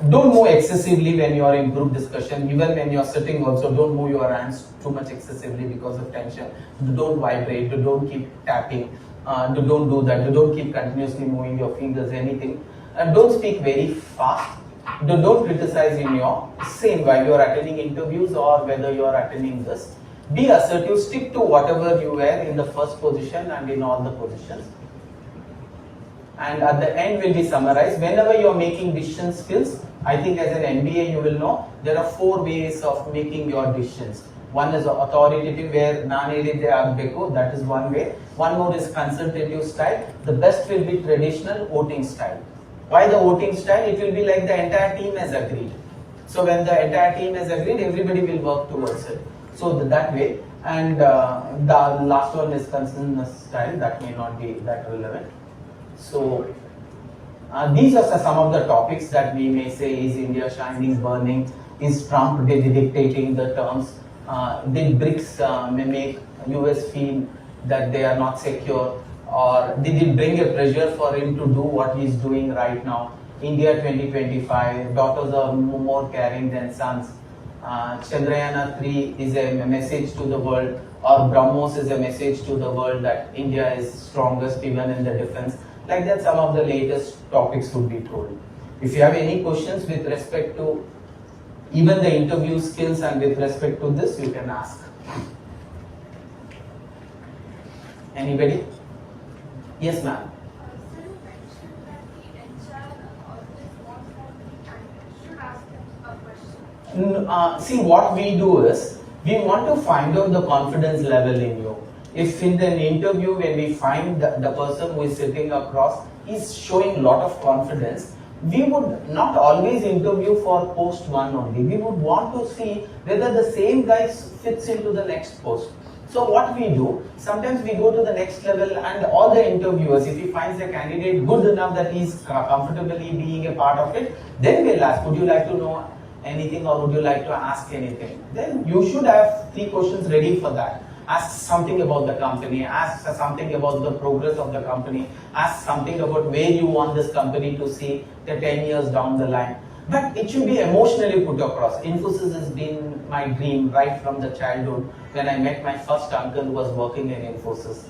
Don't move excessively when you are in group discussion. Even when you are sitting also, don't move your hands too much excessively because of tension. Don't vibrate, don't keep tapping, don't do that, don't keep continuously moving your fingers, anything. And don't speak very fast. Don't criticize in your same while you are attending interviews or whether you are attending this. Be assertive, stick to whatever you were in the first position and in all the positions. And at the end will be summarized. Whenever you are making decision skills, I think as an MBA you will know, there are 4 ways of making your decisions. One is authoritative, where naan helide agbeku, that is one way. One more is consultative style. The best will be traditional voting style. Why the voting style? It will be like the entire team has agreed. So when the entire team has agreed, everybody will work towards it. So that way. And the last one is consensus style. That may not be that relevant. So these are some of the topics that we may say: is India shining, burning? Is Trump dictating the terms? Did BRICS may make US feel that they are not secure? Or did it bring a pressure for him to do what he is doing right now? India 2025, daughters are more caring than sons. Chandrayaan 3 is a message to the world, or BrahMos is a message to the world that India is strongest even in the defense. Like that, some of the latest topics would be told. If you have any questions with respect to even the interview skills and with respect to this, you can ask. Anybody? Yes, ma'am. So you mentioned that the HR always wants something and should ask them a question. See, what we do is, we want to find out the confidence level in you. If in an interview, when we find the person who is sitting across is showing lot of confidence, we would not always interview for post 1 only. We would want to see whether the same guy fits into the next post. So what we do, sometimes we go to the next level, and all the interviewers, if he finds the candidate good enough that he is comfortably being a part of it, then we'll ask, would you like to know anything, or would you like to ask anything? Then you should have 3 questions ready for that. Ask something about the company, ask something about the progress of the company, ask something about where you want this company to see the 10 years down the line. But it should be emotionally put across. Infosys has been my dream right from the childhood when I met my first uncle who was working in Infosys.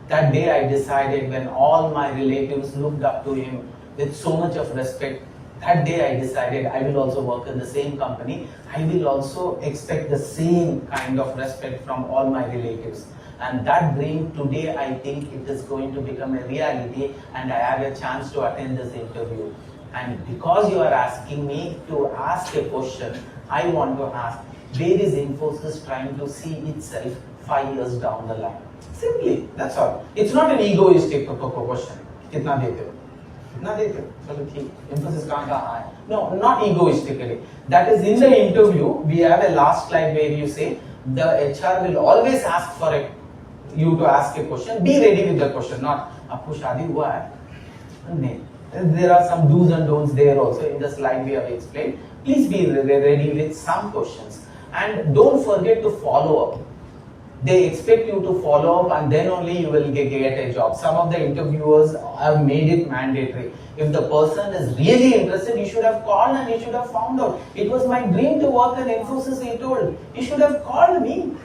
That day I decided, when all my relatives looked up to him with so much of respect, that day I decided I will also work in the same company. I will also expect the same kind of respect from all my relatives. And that dream today, I think it is going to become a reality, and I have a chance to attend this interview. And because you are asking me to ask a question, I want to ask, where is Infosys trying to see itself 5 years down the line? Simply, that's all. It's not an egoistic question. कितना देते हो? कितना देते हो? चलो ठीक. Infosys कहाँ है? No, not egoistically. That is in the interview. We have a last slide where you say the HR will always ask for you to ask a question. Be ready with the question. Not आपको शादी हुआ है? नहीं. There are some do's and don'ts there also in the slide we have explained. Please be ready with some questions, and don't forget to follow up. They expect you to follow up, and then only you will get a job. Some of the interviewers have made it mandatory. If the person is really interested, you should have called and you should have found out. It was my dream to work in Infosys, he told. You should have called me.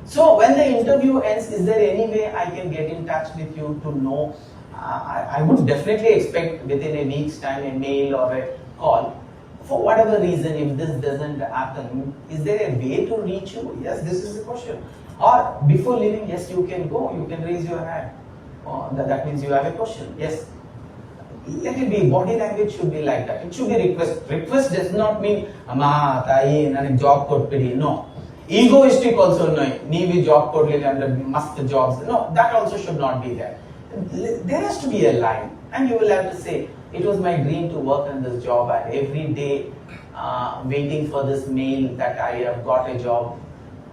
So when the interview ends, is there any way I can get in touch with you to know? I would definitely expect within a week's time a mail or a call. For whatever reason, if this doesn't happen, is there a way to reach you? Yes, this is the question. Or before leaving, yes, you can go, you can raise your hand. That means you have a question. Yes. Let it be, body language should be like that. It should be request. Request does not mean, Amma, Tayi, nane job code pidi. No. Egoistic also no. Neevi job code under must jobs. No, that also should not be there. There has to be a line, and you will have to say, it was my dream to work in this job, and every day waiting for this mail that I have got a job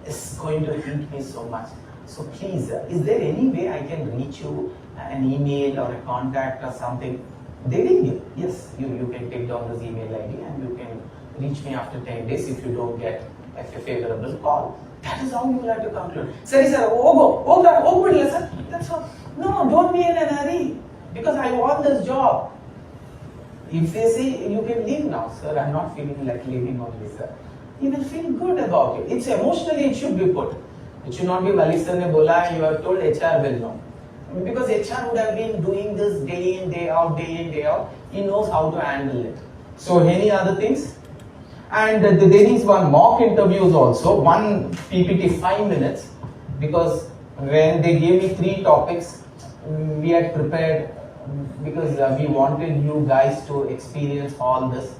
is going to hit me so much. So please, is there any way I can reach you, an email or a contact or something? They ring you. Yes, you can take down this email ID and you can reach me after 10 days if you don't get a favorable call. That is how you will have to conclude. Sir, sir, that's all. No, don't be in a hurry, because I want this job. If they say, you can leave now, sir, I'm not feeling like leaving only, sir. You will feel good about it. It's emotionally, it should be put. It should not be, Malik sir ne bola, you have told HR will know. Because HR would have been doing this day in, day out, day in, day out. He knows how to handle it. So, any other things? And there is one mock interviews also, one PPT 5 minutes, because when they gave me 3 topics, we had prepared, because we wanted you guys to experience all this.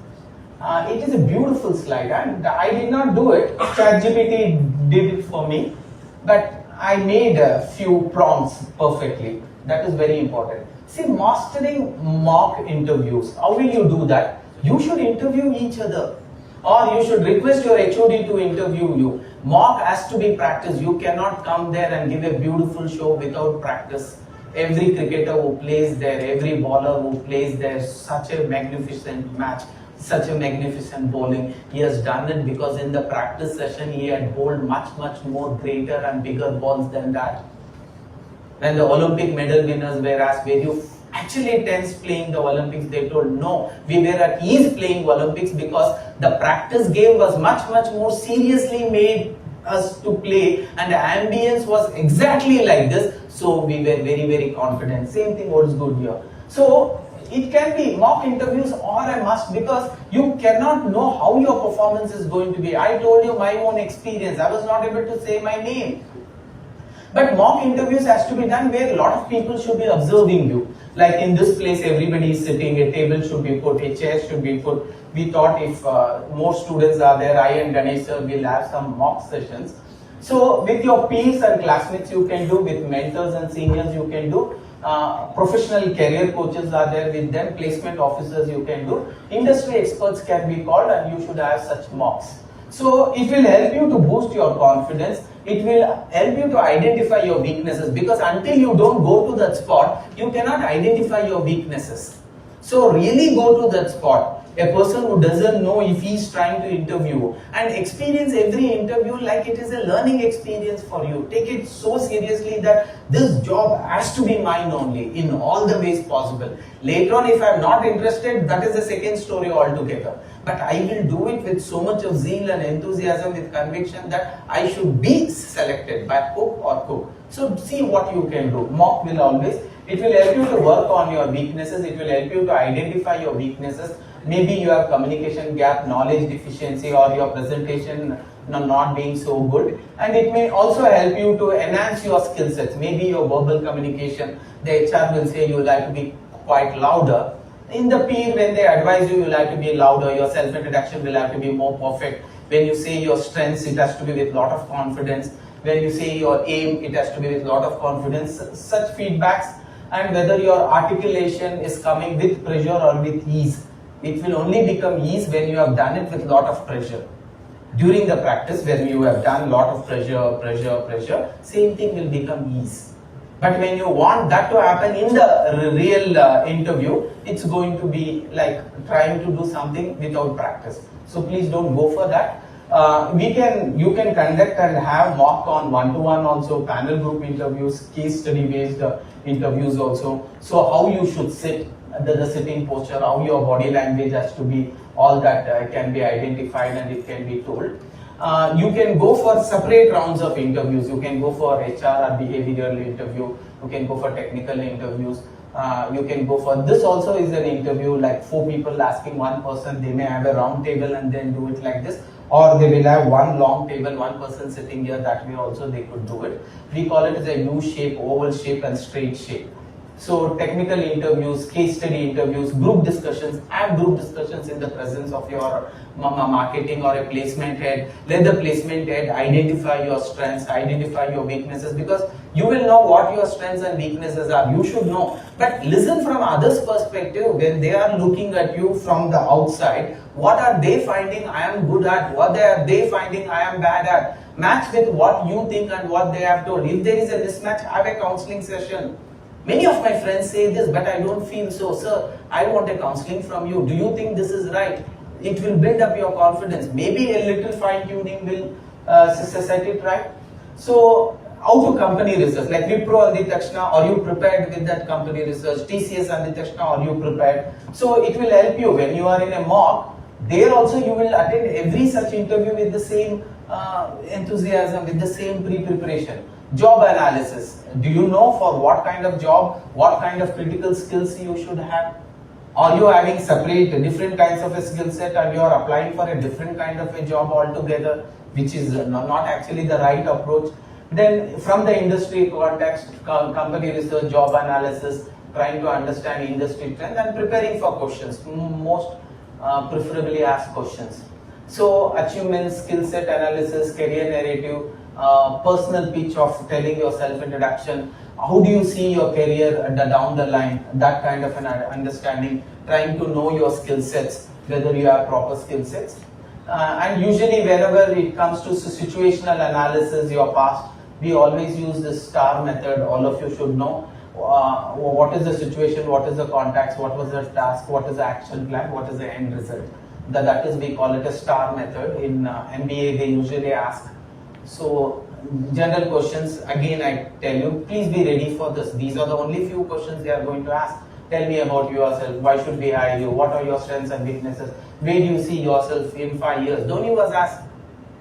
It is a beautiful slide, and I did not do it. ChatGPT did it for me, but I made a few prompts perfectly. That is very important. See, mastering mock interviews. How will you do that? You should interview each other, or you should request your HOD to interview you. Mock has to be practiced. You cannot come there and give a beautiful show without practice. Every cricketer who plays there, every bowler who plays there, such a magnificent match, such a magnificent bowling. He has done it because in the practice session he had bowled much more greater and bigger balls than that. When the Olympic medal winners were asked, were you actually tense playing the Olympics? They told no, we were at ease playing Olympics because the practice game was much more seriously made us to play, and the ambience was exactly like this, so we were very confident. Same thing holds good here. So it can be mock interviews or a must, because you cannot know how your performance is going to be. I told you my own experience. I was not able to say my name. But mock interviews has to be done where a lot of people should be observing you. Like in this place, everybody is sitting, a table should be put, a chair should be put. We thought if more students are there, I and Ganesh sir will have some mock sessions. So with your peers and classmates you can do, with mentors and seniors you can do. Professional career coaches are there, with them placement officers you can do. Industry experts can be called, and you should have such mocks. So it will help you to boost your confidence. It will help you to identify your weaknesses, because until you don't go to that spot, you cannot identify your weaknesses. So really go to that spot. a person who doesn't know if he's trying to interview, and experience every interview like it is a learning experience for you. Take it so seriously that this job has to be mine only in all the ways possible. Later on, if I'm not interested, that is a second story altogether. But I will do it with so much of zeal and enthusiasm, with conviction that I should be selected by hook or crook. So see what you can do. Mock will always, it will help you to work on your weaknesses, it will help you to identify your weaknesses. Maybe you have communication gap, knowledge deficiency, or your presentation not being so good. And it may also help you to enhance your skill sets. Maybe your verbal communication, the HR will say you like to be quite louder. In the peer, when they advise you, you like to be louder, your self-introduction will have to be more perfect. When you say your strengths, it has to be with lot of confidence. When you say your aim, it has to be with lot of confidence. Such feedbacks, and whether your articulation is coming with pressure or with ease. It will only become ease when you have done it with lot of pressure. During the practice, when you have done lot of pressure, same thing will become ease. But when you want that to happen in the real interview, it's going to be like trying to do something without practice. So please don't go for that. You can conduct and have mock on one-to-one also, panel group interviews, case study based interviews also. So how you should sit, the sitting posture, how your body language has to be, all that can be identified and it can be told. You can go for separate rounds of interviews. You can go for HR or behavioral interview. You can go for technical interviews. You can go for, this also is an interview, like 4 people asking one person. They may have a round table and then do it like this, or they will have one long table, one person sitting here. That way also they could do it. We call it as a U shape, oval shape and straight shape. So technical interviews, case study interviews, group discussions, have group discussions in the presence of your marketing or a placement head. Let the placement head identify your strengths, identify your weaknesses, because you will know what your strengths and weaknesses are. You should know. But listen from others' perspective when they are looking at you from the outside. What are they finding I am good at? What are they finding I am bad at? Match with what you think and what they have told. If there is a mismatch, have a counseling session. Many of my friends say this, but I don't feel so. Sir, I want a counseling from you. Do you think this is right? It will build up your confidence. Maybe a little fine tuning will set it right. So, how to company research? Like Wipro and Takshana, are you prepared with that company research? TCS and Takshana, are you prepared? So, it will help you when you are in a mock. There also you will attend every such interview with the same enthusiasm, with the same pre-preparation. Job analysis. Do you know for what kind of job, what kind of critical skills you should have? Are you having separate different kinds of a skill set and you are applying for a different kind of a job altogether, which is not actually the right approach? Then from the industry context, company research, job analysis, trying to understand industry trends and preparing for questions, most preferably asked questions. So achievements, skill set analysis, career narrative, personal pitch of telling your self-introduction, how do you see your career down the line, that kind of an understanding, trying to know your skill sets, whether you have proper skill sets. And usually whenever it comes to situational analysis, your past, we always use the STAR method. All of you should know what is the situation, what is the context, what was the task, what is the action plan, what is the end result. That is, we call it a STAR method. In MBA they usually ask. So general questions, again I tell you, please be ready for this. These are the only few questions they are going to ask. Tell me about yourself. Why should we hire you? What are your strengths and weaknesses? Where do you see yourself in 5 years? Don't you ask,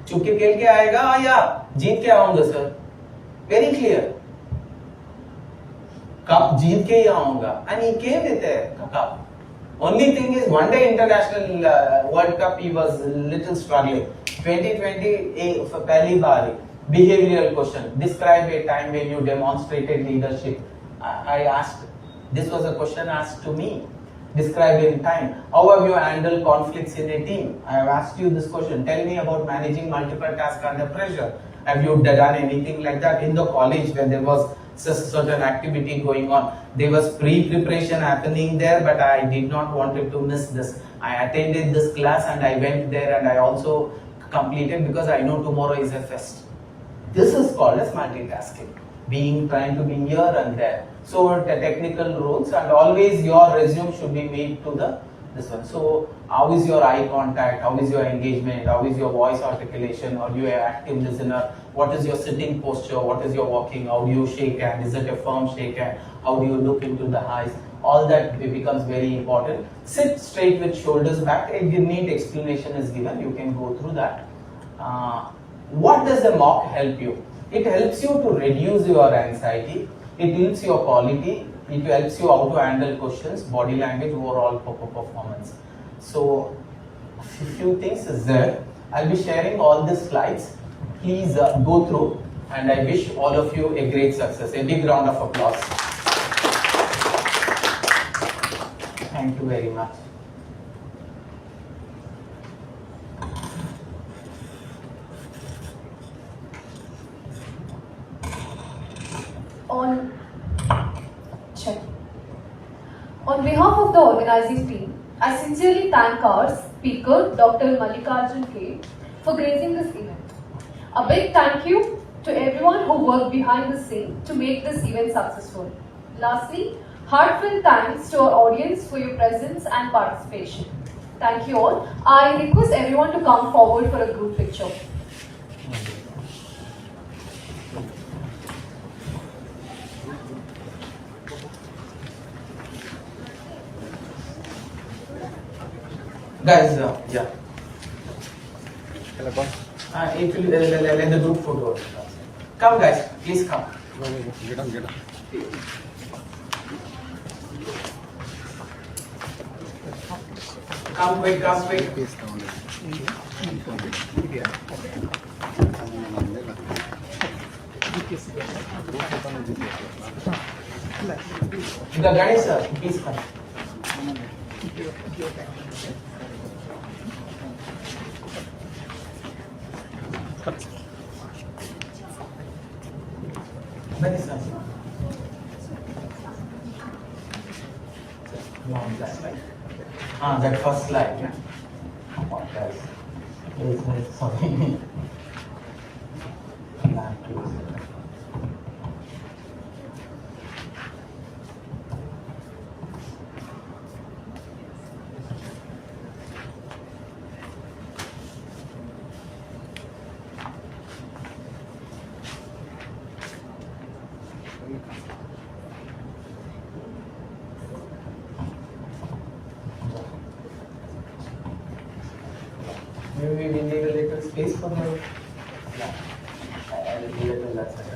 चुप के खेल के आएगा या जीत के आऊंगा sir? Very clear. Cup जीत के ही आऊंगा. And he came with a cup. Only thing is, one day international World Cup he was little struggling. 2020 for पहली बार. Behavioral question. Describe a time when you demonstrated leadership. I asked. This was a question asked to me. Describe in time. How have you handled conflicts in a team? I have asked you this question. Tell me about managing multiple tasks under pressure. Have you done anything like that in the college when there was certain activity going on? There was pre-preparation happening there, but I did not wanted to miss this. I attended this class and I went there and I also completed because I know tomorrow is a fest. This is called as multitasking. Trying to be here and there. So the technical roles, and always your resume should be made to this one. So How is your eye contact? How is your engagement? How is your voice articulation? Are you an active listener? What is your sitting posture? What is your walking? How do you shake hand? Is it a firm shake hand? How do you look into the eyes? All that becomes very important. Sit straight with shoulders back. A neat explanation is given. You can go through that. What does the mock help you? It helps you to reduce your anxiety. It builds your quality. It helps you how to handle questions, body language, overall performance. So, a few things is there. I'll be sharing all the slides. Please go through, and I wish all of you a great success. A big round of applause. Thank you very much. On behalf of the organizing team, I sincerely thank our speaker, Dr. Mallikarjuna, for gracing this event. A big thank you to everyone who worked behind the scene to make this event successful. Lastly, heartfelt thanks to our audience for your presence and participation. Thank you all. I request everyone to come forward for a group picture. Guys, yeah. If you let the group photo. Come, guys, please come. Get on. Come quick. The Ganesh sir, please come. Ganesh sir. Long time, right? That first slide. Yeah. Come on, guys. Sorry. Maybe we need a little space for her. Yeah. I'll leave it to that side.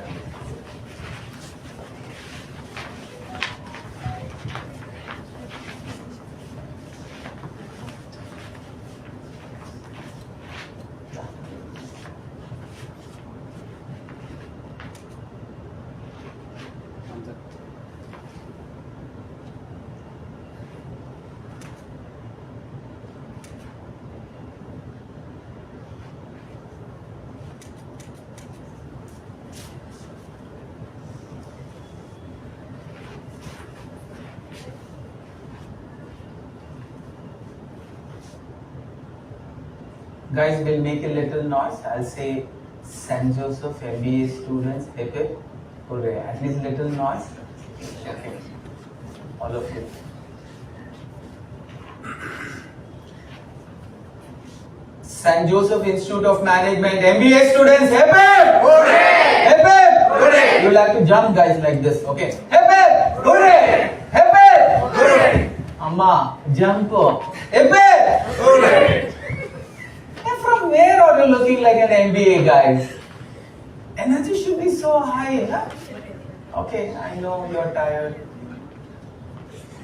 Guys, we'll make a little noise. I'll say St. Joseph MBA students, hip hip, hooray. At least little noise. Okay. All of you. St. Joseph Institute of Management MBA students, hip hip! Hooray! Hip hip! Hooray! You'll have to jump, guys, like this, okay? Hip hip! Hooray! Hip hip! Hooray! Amma, jump. Hip hip! Hooray! From where are you looking like an MBA, guys? Energy should be so high, huh? Okay, I know you're tired.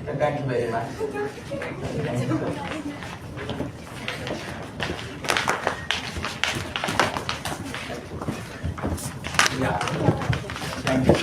Thank you very much. Thank you. Yeah. Thank you.